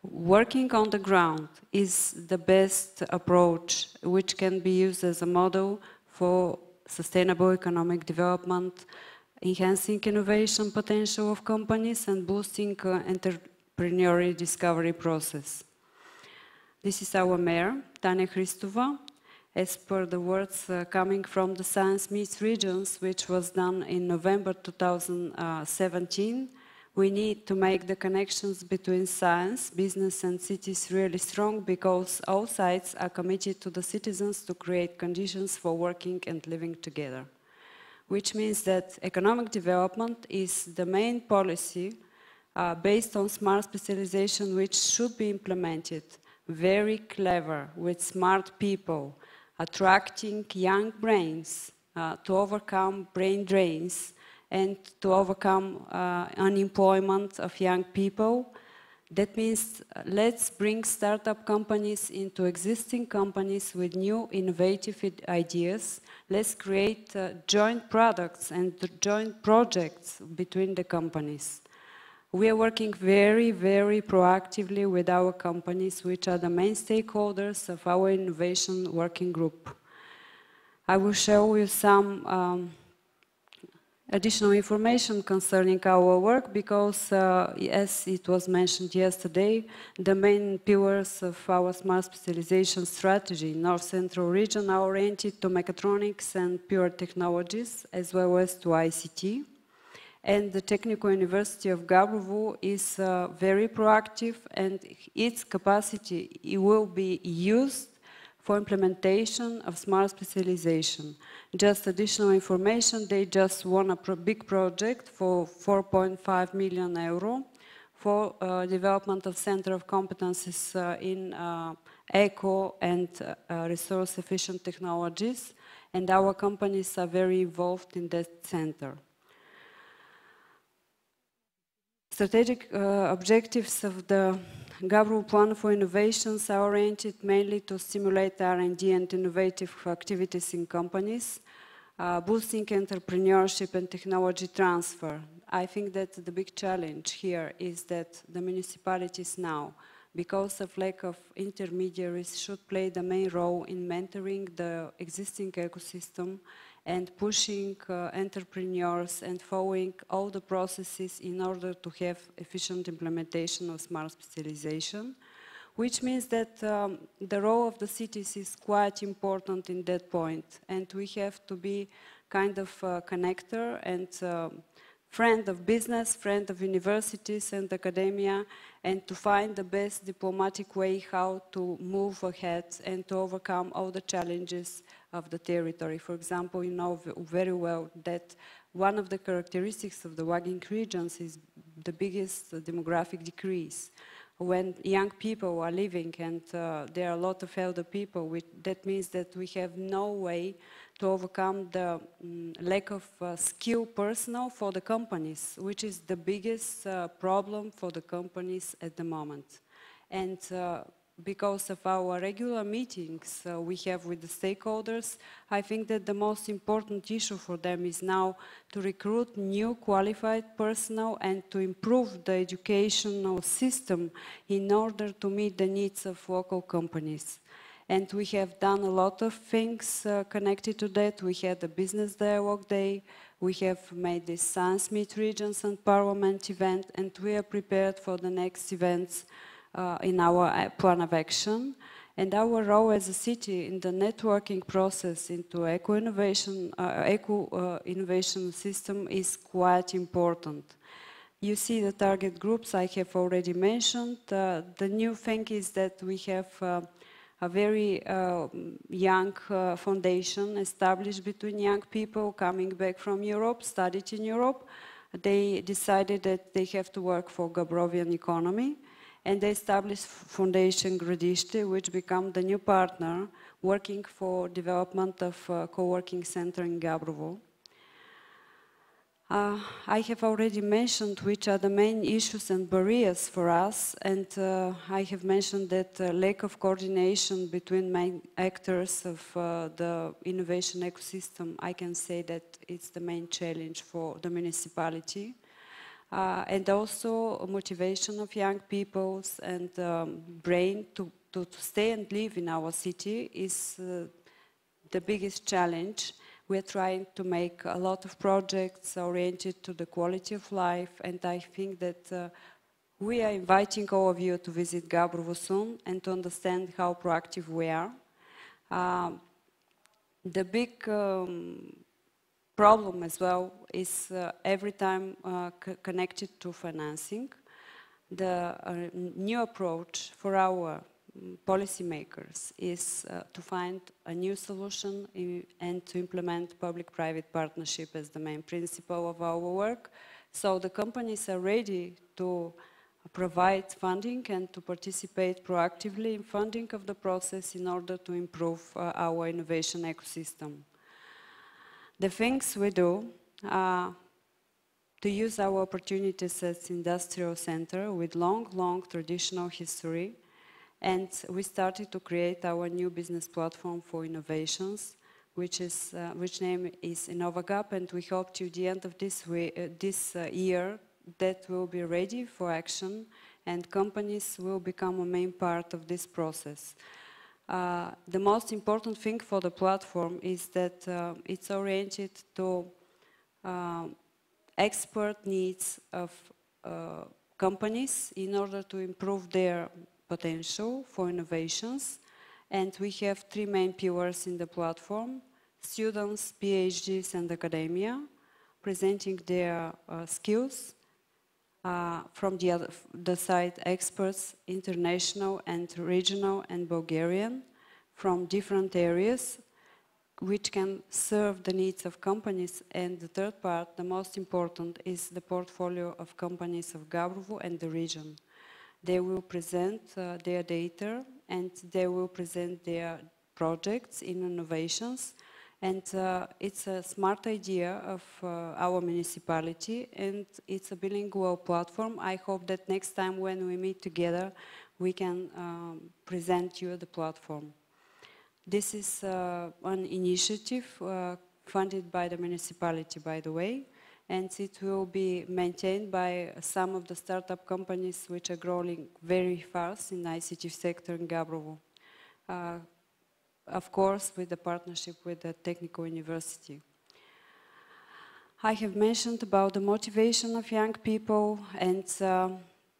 Working on the ground is the best approach which can be used as a model for sustainable economic development, enhancing innovation potential of companies and boosting entrepreneurial discovery process. This is our mayor, Tanya Hristova. As per the words coming from the Science Meets Regions, which was done in November 2017, we need to make the connections between science, business and cities really strong, because all sides are committed to the citizens to create conditions for working and living together. Which means that economic development is the main policy based on smart specialization, which should be implemented very clever with smart people, attracting young brains to overcome brain drains and to overcome unemployment of young people. That means let's bring startup companies into existing companies with new innovative ideas. Let's create joint products and joint projects between the companies. We are working very, very proactively with our companies, which are the main stakeholders of our innovation working group. I will show you some additional information concerning our work because, as it was mentioned yesterday, the main pillars of our smart specialization strategy in North Central region are oriented to mechatronics and pure technologies, as well as to ICT. And the Technical University of Gabrovo is very proactive, and its capacity will be used for implementation of smart specialization. Just additional information, they just won a big project for 4.5 million euro for development of Center of Competencies in eco and resource-efficient technologies, and our companies are very involved in that center. Strategic objectives of the Gabrovo Plan for Innovations are oriented mainly to stimulate R&D and innovative activities in companies, boosting entrepreneurship and technology transfer. I think that the big challenge here is that the municipalities now, because of lack of intermediaries, should play the main role in mentoring the existing ecosystem and pushing entrepreneurs and following all the processes in order to have efficient implementation of smart specialization, which means that the role of the cities is quite important in that point, and we have to be kind of a connector and friend of business, friend of universities and academia, and to find the best diplomatic way how to move ahead and to overcome all the challenges of the territory. For example, you know very well that one of the characteristics of the lagging regions is the biggest demographic decrease. When young people are leaving and there are a lot of elder people, that means that we have no way to overcome the lack of skilled personnel for the companies, which is the biggest problem for the companies at the moment. And because of our regular meetings we have with the stakeholders, I think that the most important issue for them is now to recruit new qualified personnel and to improve the educational system in order to meet the needs of local companies. And we have done a lot of things connected to that. We had a business dialogue day, we have made this Science Meet Regions and Parliament event, and we are prepared for the next events in our plan of action. And our role as a city in the networking process into eco-innovation system is quite important. You see the target groups I have already mentioned. The new thing is that we have a very young foundation established between young people coming back from Europe, studied in Europe. They decided that they have to work for Gabrovian economy, and they established Foundation Gradište, which became the new partner working for development of a co-working center in Gabrovo. I have already mentioned which are the main issues and barriers for us, and I have mentioned that lack of coordination between main actors of the innovation ecosystem. I can say that it's the main challenge for the municipality. And also motivation of young people and brain to stay and live in our city is the biggest challenge. We're trying to make a lot of projects oriented to the quality of life, and I think that we are inviting all of you to visit Gabrovo soon and to understand how proactive we are. The big problem as well is every time connected to financing. The new approach for our policymakers is to find a new solution and to implement public-private partnership as the main principle of our work. So the companies are ready to provide funding and to participate proactively in funding of the process in order to improve our innovation ecosystem. The things we do to use our opportunities as industrial center with long traditional history, and we started to create our new business platform for innovations, which name is InnovaGap, and we hope to the end of this year that will be ready for action and companies will become a main part of this process. The most important thing for the platform is that it's oriented to expert needs of companies in order to improve their potential for innovations. And we have three main pillars in the platform: students, PhDs, and academia, presenting their skills. From the side, experts, international and regional and Bulgarian, from different areas, which can serve the needs of companies. And the third part, the most important, is the portfolio of companies of Gabrovo and the region. They will present their data, and they will present their projects in innovations. And it's a smart idea of our municipality, and it's a bilingual platform. I hope that next time when we meet together, we can present you the platform. This is an initiative funded by the municipality, by the way, and it will be maintained by some of the startup companies which are growing very fast in the ICT sector in Gabrovo. Of course, with the partnership with the Technical University. I have mentioned about the motivation of young people, and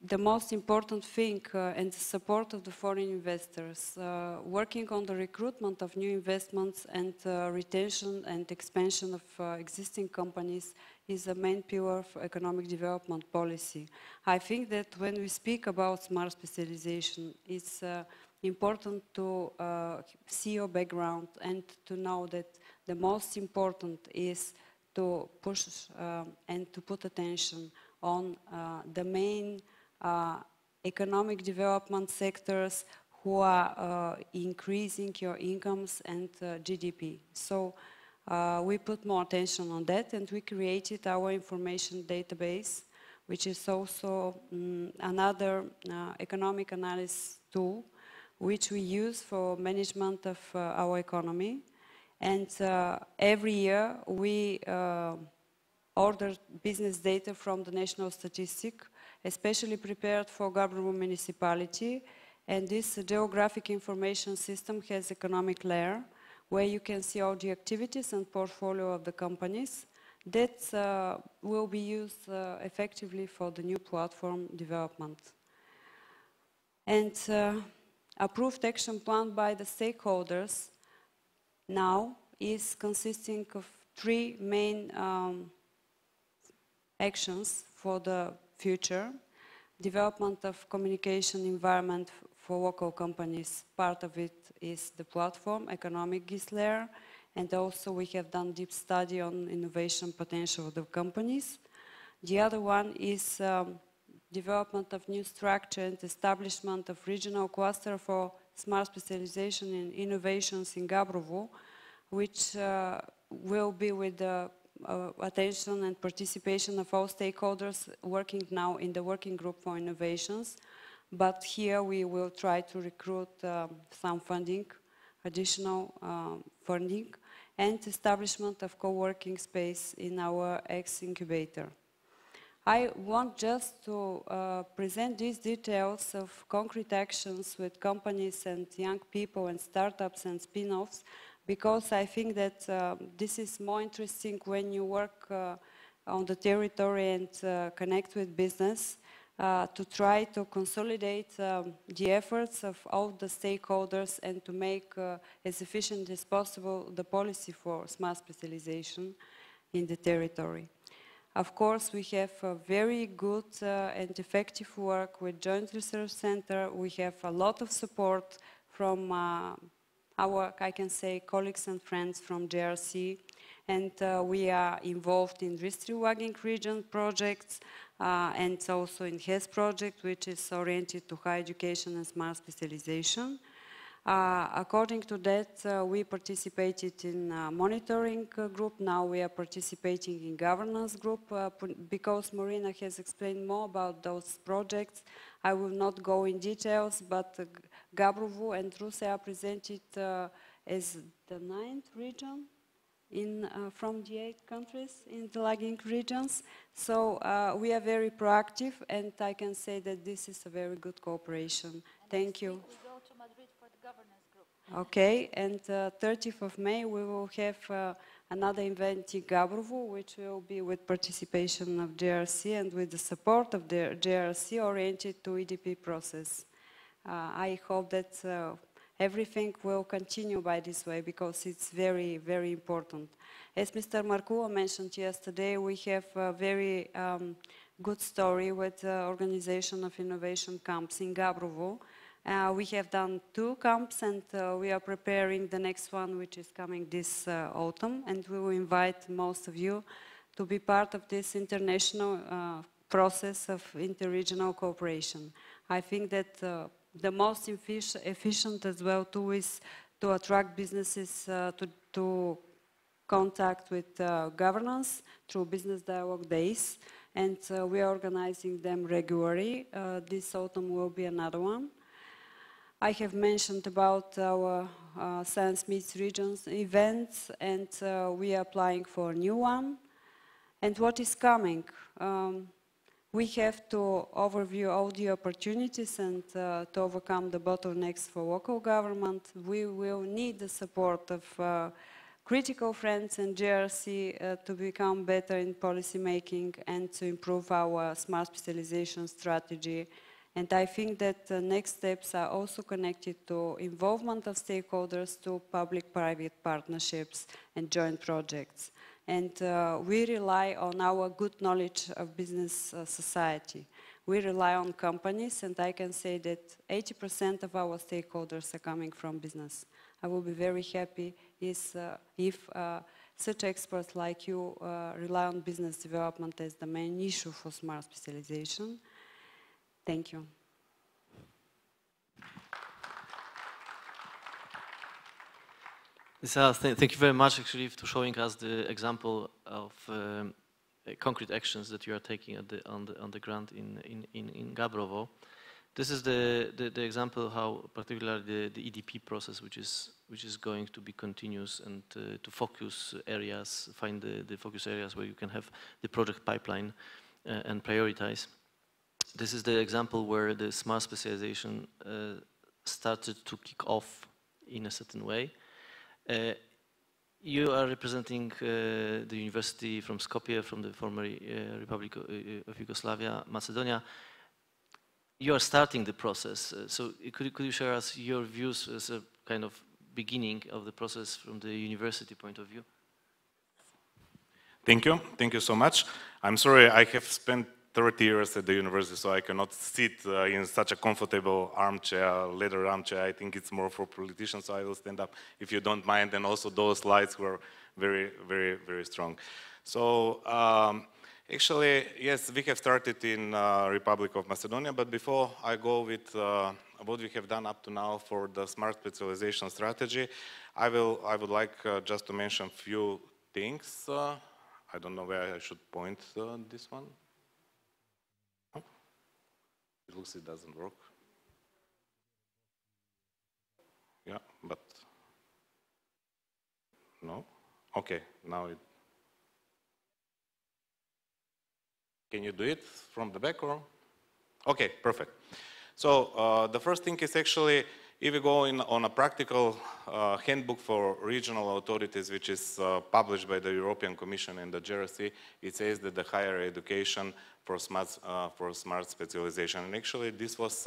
the most important thing and the support of the foreign investors. Working on the recruitment of new investments and retention and expansion of existing companies is a main pillar of economic development policy. I think that when we speak about smart specialization, it's important to see your background and to know that the most important is to push and to put attention on the main economic development sectors who are increasing your incomes and GDP. So we put more attention on that, and we created our information database, which is also another economic analysis tool which we use for management of our economy. And every year we order business data from the National Statistic, especially prepared for Gabrovo Municipality. And this geographic information system has economic layer, where you can see all the activities and portfolio of the companies that will be used effectively for the new platform development. And approved action plan by the stakeholders now is consisting of three main actions for the future. Development of communication environment for local companies. Part of it is the platform, economic GIS layer, and also we have done deep study on innovation potential of the companies. The other one is development of new structure and establishment of regional cluster for smart specialization and innovations in Gabrovo, which will be with the attention and participation of all stakeholders working now in the working group for innovations. But here we will try to recruit some funding, additional funding, and establishment of co-working space in our ex-incubator. I want just to present these details of concrete actions with companies and young people and startups and spin-offs, because I think that this is more interesting when you work on the territory and connect with business, to try to consolidate the efforts of all the stakeholders and to make as efficient as possible the policy for smart specialization in the territory. Of course, we have a very good and effective work with Joint Research Center. We have a lot of support from our, I can say, colleagues and friends from JRC, and we are involved in Ristriwagging region projects and also in HES project, which is oriented to higher education and smart specialization. According to that, we participated in monitoring group. Now we are participating in governance group because Marina has explained more about those projects. I will not go in details, but Gabrovo and Russia are presented as the 9th region from the 8 countries in the lagging regions. So we are very proactive, and I can say that this is a very good cooperation. Thank you. Okay, and 30th of May we will have another event in Gabrovo, which will be with participation of JRC and with the support of the JRC oriented to EDP process. I hope that everything will continue by this way because it's very, very important. As Mr. Markula mentioned yesterday, we have a very good story with the organization of innovation camps in Gabrovo. We have done 2 camps and we are preparing the next one, which is coming this autumn, and we will invite most of you to be part of this international process of interregional cooperation. I think that the most efficient as well too is to attract businesses to contact with governance through business dialogue days, and we are organizing them regularly. This autumn will be another one. I have mentioned about our Science Meets Regions events, and we are applying for a new one. And what is coming? We have to overview all the opportunities and to overcome the bottlenecks for local government. We will need the support of critical friends and JRC to become better in policy making and to improve our smart specialization strategy. And I think that the next steps are also connected to involvement of stakeholders, to public-private partnerships and joint projects. And we rely on our good knowledge of business society. We rely on companies, and I can say that 80% of our stakeholders are coming from business. I will be very happy if such experts like you rely on business development as the main issue for smart specialization. Thank you. Thank you very much, actually, for showing us the example of concrete actions that you are taking on the ground in Gabrovo. This is the example how, particularly the EDP process, which is going to be continuous and to focus areas, find the focus areas where you can have the project pipeline and prioritize. This is the example where the smart specialization started to kick off in a certain way. You are representing the university from Skopje, from the former Republic of Yugoslavia, Macedonia. You are starting the process, so could you share us your views as a kind of beginning of the process from the university point of view? Thank you so much. I'm sorry, I have spent 30 years at the university, so I cannot sit in such a comfortable armchair, leather armchair. I think it's more for politicians, so I will stand up if you don't mind. And also those slides were very, very, very strong. So actually, yes, we have started in Republic of Macedonia, but before I go with what we have done up to now for the smart specialization strategy, I would like just to mention a few things. I don't know where I should point this one. It looks it doesn't work. Yeah, but no. Okay, now it. Can you do it from the back or? Okay, perfect. So the first thing is actually, if we go on a practical handbook for regional authorities, which is published by the European Commission and the JRC, it says that the higher education for smart specialization. And actually, this was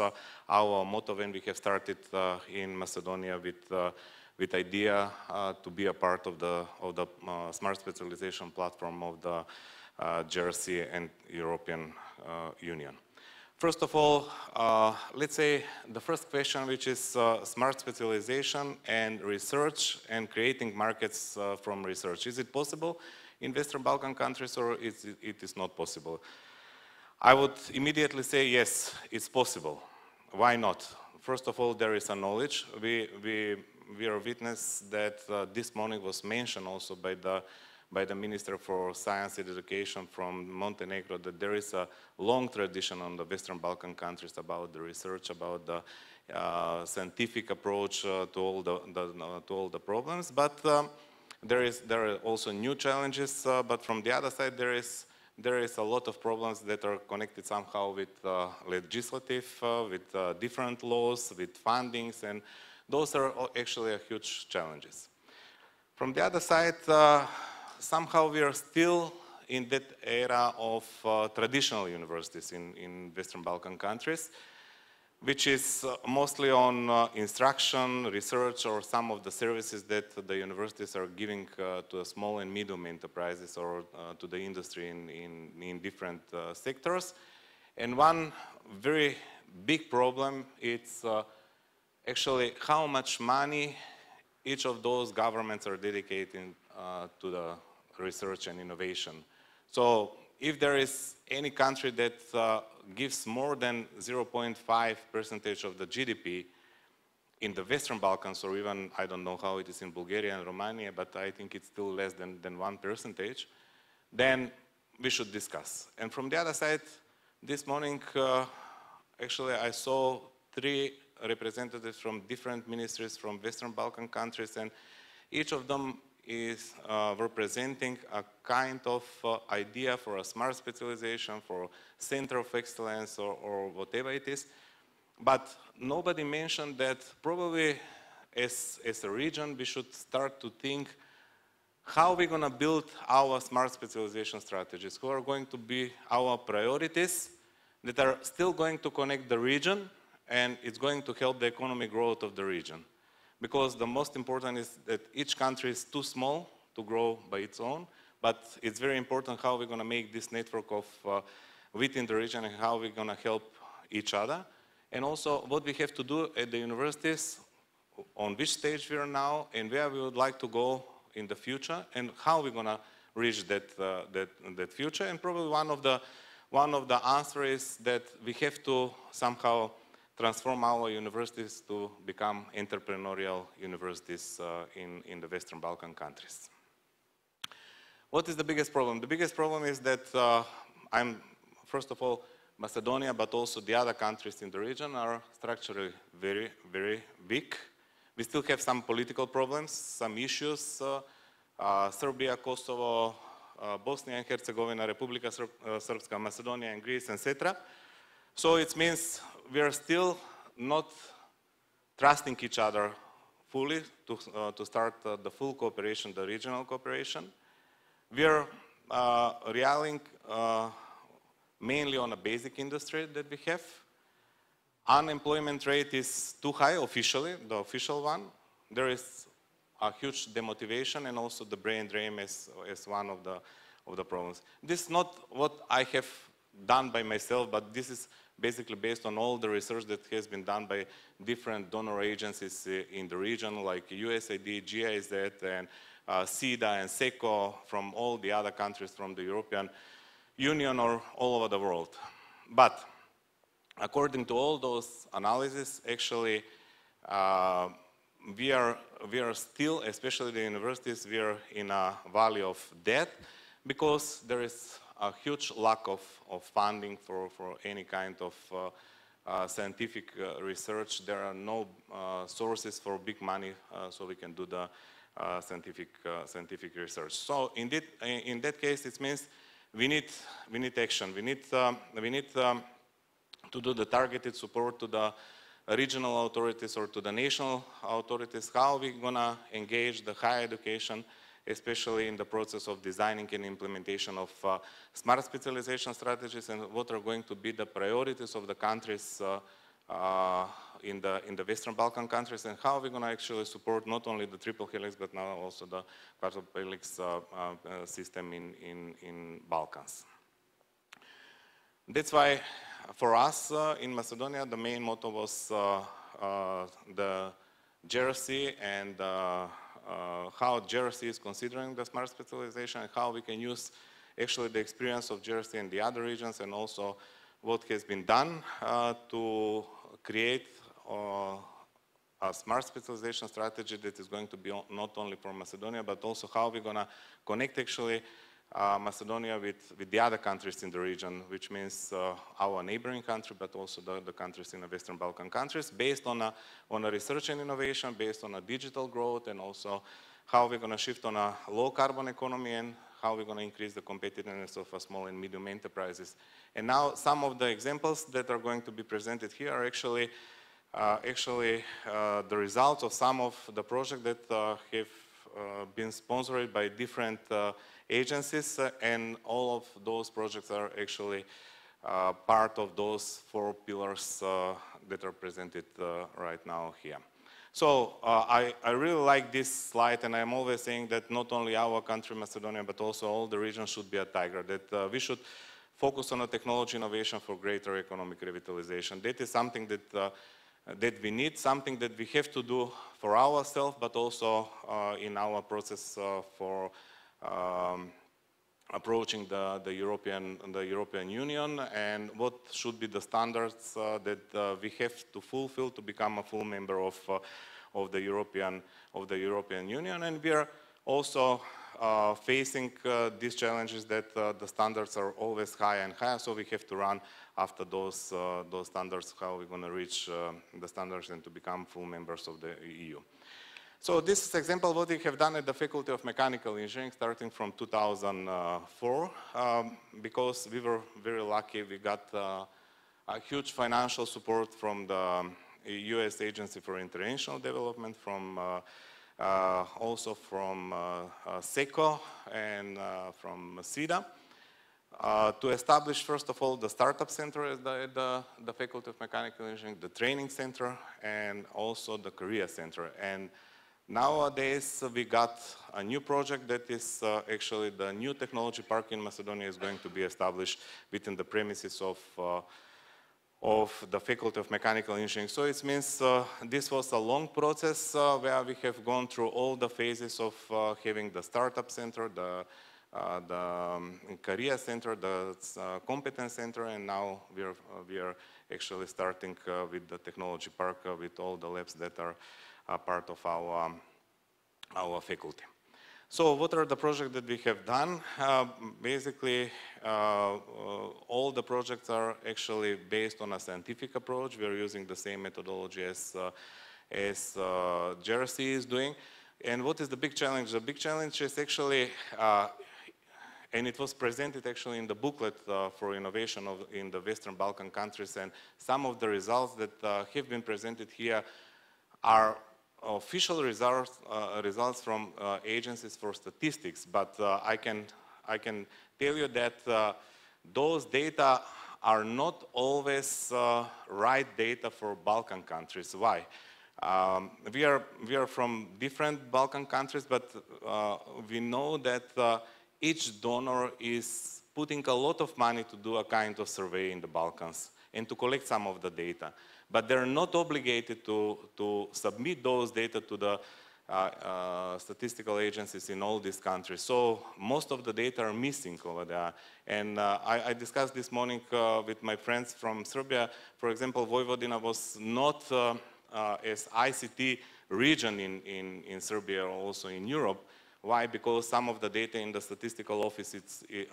our motto when we have started in Macedonia with idea to be a part of the smart specialization platform of the JRC and European Union. First of all, let's say the first question, which is smart specialization and research and creating markets from research. Is it possible in Western Balkan countries, or it is not possible? I would immediately say yes, it's possible. Why not? First of all, there is a knowledge. We are witness that this morning was mentioned also by the Minister for Science and Education from Montenegro, that there is a long tradition on the Western Balkan countries about the research, about the scientific approach to all the problems. But there are also new challenges. But from the other side, there is a lot of problems that are connected somehow with legislative, with different laws, with fundings, and those are actually huge challenges. From the other side, somehow we are still in that era of traditional universities in Western Balkan countries, which is mostly on instruction, research, or some of the services that the universities are giving to small and medium enterprises or to the industry in different sectors. And one very big problem is actually how much money each of those governments are dedicating to the research and innovation. So if there is any country that gives more than 0.5% of the GDP in the Western Balkans, or even, I don't know how it is in Bulgaria and Romania, but I think it's still less than 1%, then we should discuss. And from the other side, this morning, actually I saw 3 representatives from different ministries from Western Balkan countries, and each of them is representing a kind of idea for a smart specialization, for center of excellence, or whatever it is. But nobody mentioned that probably as a region we should start to think how we're going to build our smart specialization strategies, who are going to be our priorities that are still going to connect the region, and it's going to help the economic growth of the region. Because the most important is that each country is too small to grow by its own, but it's very important how we're going to make this network of within the region and how we're going to help each other. And also what we have to do at the universities, on which stage we are now, and where we would like to go in the future, and how we're going to reach that future. And probably one of the answers is that we have to somehow transform our universities to become entrepreneurial universities in the Western Balkan countries. What is the biggest problem? The biggest problem is that first of all, Macedonia, but also the other countries in the region are structurally very, very weak. We still have some political problems, some issues. Serbia, Kosovo, Bosnia and Herzegovina, Republika Srpska, Macedonia and Greece, etc. So it means we are still not trusting each other fully to start the full cooperation, the regional cooperation. We are relying mainly on a basic industry that we have. Unemployment rate is too high officially, the official one. There is a huge demotivation, and also the brain drain is one of the problems. This is not what I have done by myself, but this is basically based on all the research that has been done by different donor agencies in the region, like USAID, GIZ, and SIDA and SECO, from all the other countries from the European Union or all over the world. But according to all those analyses, actually, we are still, especially the universities, we are in a valley of debt, because there is a huge lack of funding for any kind of scientific research. There are no sources for big money, so we can do the scientific research. So in that case, it means we need action. We need to do the targeted support to the regional authorities or to the national authorities. How we're gonna engage the higher education, especially in the process of designing and implementation of smart specialization strategies, and what are going to be the priorities of the countries in the Western Balkan countries, and how we're going to actually support not only the triple helix, but now also the quadruple helix system in Balkans. That's why for us in Macedonia, the main motto was the JRC, and how JRC is considering the smart specialization, and how we can use actually the experience of JRC in the other regions, and also what has been done to create a smart specialization strategy that is going to be not only for Macedonia, but also how we're going to connect actually Macedonia with the other countries in the region, which means our neighboring country, but also the countries in the Western Balkan countries, based on a research and innovation, based on a digital growth, and also how we're going to shift on a low carbon economy, and how we're going to increase the competitiveness of small and medium enterprises. And now some of the examples that are going to be presented here are actually the results of some of the projects that have been sponsored by different agencies, and all of those projects are actually part of those 4 pillars that are presented right now here. So I really like this slide, and I'm always saying that not only our country, Macedonia, but also all the regions should be a tiger, that we should focus on a technology innovation for greater economic revitalization. That is something that that we need, something that we have to do for ourselves, but also in our process for approaching the European Union, and what should be the standards that we have to fulfill to become a full member of the European Union. And we are also facing these challenges that the standards are always higher and higher, so we have to run after those standards, how we're going to reach the standards and to become full members of the EU. So this is an example of what we have done at the Faculty of Mechanical Engineering starting from 2004, because we were very lucky. We got a huge financial support from the US Agency for International Development, from also from SECO and from SIDA, to establish, first of all, the Startup Center at the Faculty of Mechanical Engineering, the Training Center, and also the Career Center. And nowadays, we got a new project that is actually the new technology park in Macedonia is going to be established within the premises of the Faculty of Mechanical Engineering. So it means this was a long process where we have gone through all the phases of having the Startup Center, the Career Center, the Competence Center, and now we are actually starting with the Technology Park with all the labs that are part of our faculty. So what are the projects that we have done? Basically, all the projects are actually based on a scientific approach. We are using the same methodology as Jersey is doing. And what is the big challenge? The big challenge is actually, and it was presented actually in the booklet for innovation in the Western Balkan countries, and some of the results that have been presented here are official results from agencies for statistics, but I can tell you that those data are not always right data for Balkan countries. Why? We are from different Balkan countries, but we know that each donor is putting a lot of money to do a kind of survey in the Balkans and to collect some of the data. But they're not obligated to submit those data to the statistical agencies in all these countries. So most of the data are missing over there. And I discussed this morning with my friends from Serbia. For example, Vojvodina was not as ICT region in Serbia or also in Europe. Why? Because some of the data in the statistical office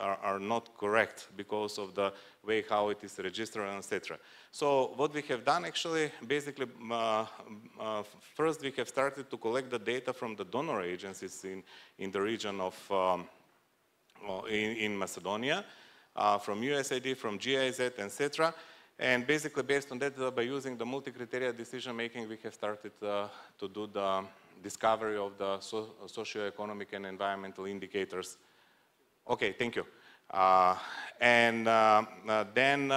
are not correct because of the way how it is registered, etc. So what we have done actually, basically, first we have started to collect the data from the donor agencies in the region of in Macedonia, from USAID, from GIZ, etc. And basically, based on that, by using the multi-criteria decision making, we have started to do the discovery of the socio-economic and environmental indicators. Okay, thank you. And then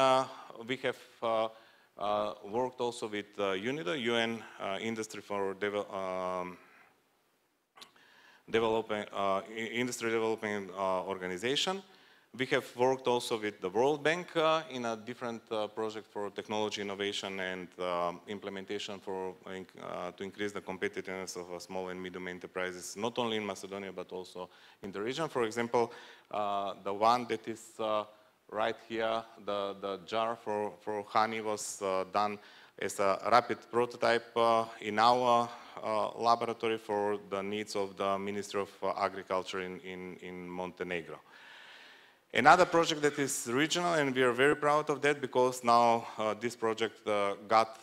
we have worked also with UNIDO, UN Industry for Industry Development Organization. We have worked also with the World Bank in a different project for technology innovation and implementation to increase the competitiveness of small and medium enterprises, not only in Macedonia, but also in the region. For example, the one that is right here, the jar for honey was done as a rapid prototype in our laboratory for the needs of the Ministry of Agriculture in Montenegro. Another project that is regional, and we are very proud of that because now this project got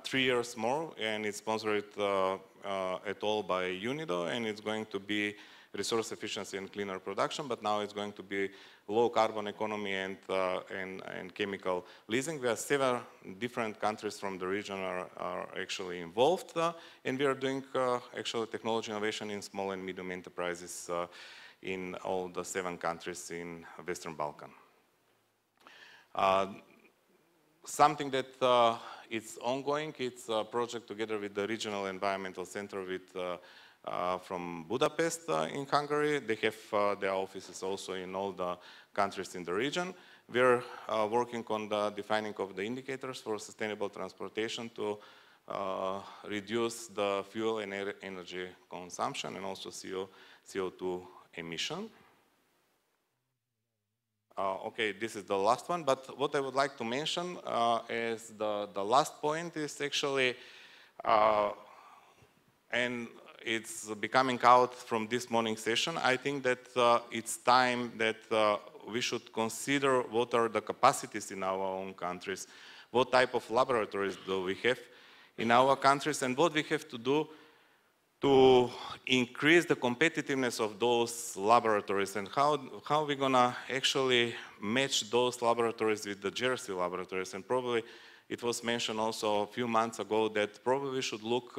3 years more, and it's sponsored at all by UNIDO, and it's going to be resource efficiency and cleaner production, but now it's going to be low carbon economy and chemical leasing. We have several different countries from the region are actually involved, and we are doing actually technology innovation in small and medium enterprises in all the 7 countries in Western Balkan. Something that it's ongoing, it's a project together with the Regional Environmental Center from Budapest in Hungary. They have their offices also in all the countries in the region. We're working on the defining of the indicators for sustainable transportation to reduce the fuel and energy consumption and also CO2 emission. Okay, this is the last one, but what I would like to mention is the last point is actually, and it's becoming out from this morning session, I think that it's time that we should consider what are the capacities in our own countries, what type of laboratories do we have in our countries, and what we have to do to increase the competitiveness of those laboratories, and how we're gonna actually match those laboratories with the Jersey laboratories. And probably it was mentioned also a few months ago that probably we should look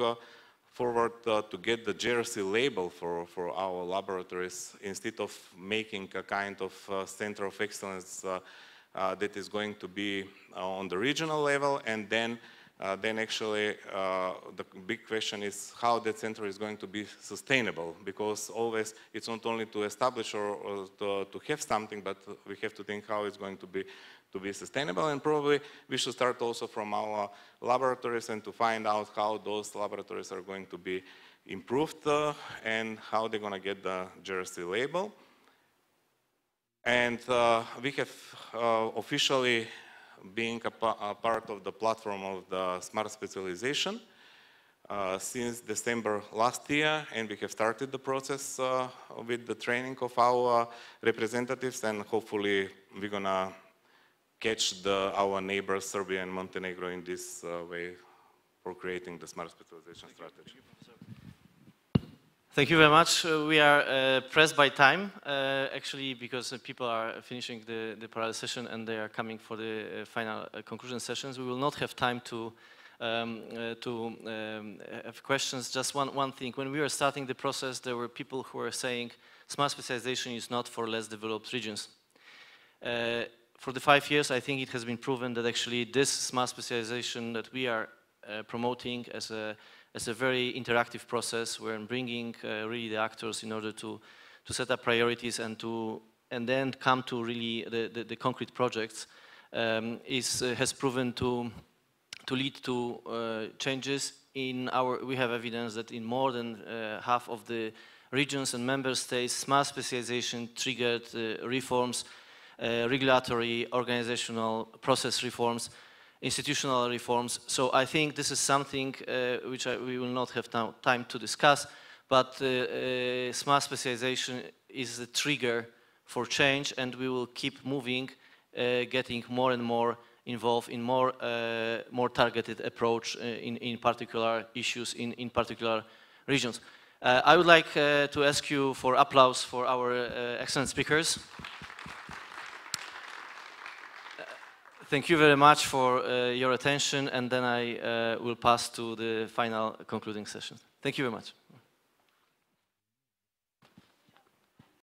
forward to get the Jersey label for our laboratories instead of making a kind of center of excellence that is going to be on the regional level, and then actually the big question is how that center is going to be sustainable, because always it's not only to establish or to have something, but we have to think how it's going to be sustainable. And probably we should start also from our laboratories and to find out how those laboratories are going to be improved and how they're going to get the Jersey label. And we have officially being a part of the platform of the Smart Specialization since December last year, and we have started the process with the training of our representatives, and hopefully we're gonna catch our neighbors Serbia and Montenegro in this way for creating the Smart Specialization strategy. Thank you very much. We are pressed by time, actually, because people are finishing the parallel session and they are coming for the final conclusion sessions. We will not have time to have questions. Just one thing. When we were starting the process, there were people who were saying smart specialization is not for less developed regions. For the 5 years, I think it has been proven that actually this smart specialization that we are promoting as a very interactive process, where I'm bringing really the actors in order to set up priorities and then come to really the concrete projects, has proven to lead to changes in we have evidence that in more than half of the regions and member states, smart specialization triggered reforms, regulatory, organizational, process reforms, institutional reforms. So I think this is something which we will not have time to discuss, but smart specialization is a trigger for change, and we will keep moving, getting more and more involved in more targeted approach in particular issues in particular regions. I would like to ask you for applause for our excellent speakers. Thank you very much for your attention, and then I will pass to the final concluding session. Thank you very much.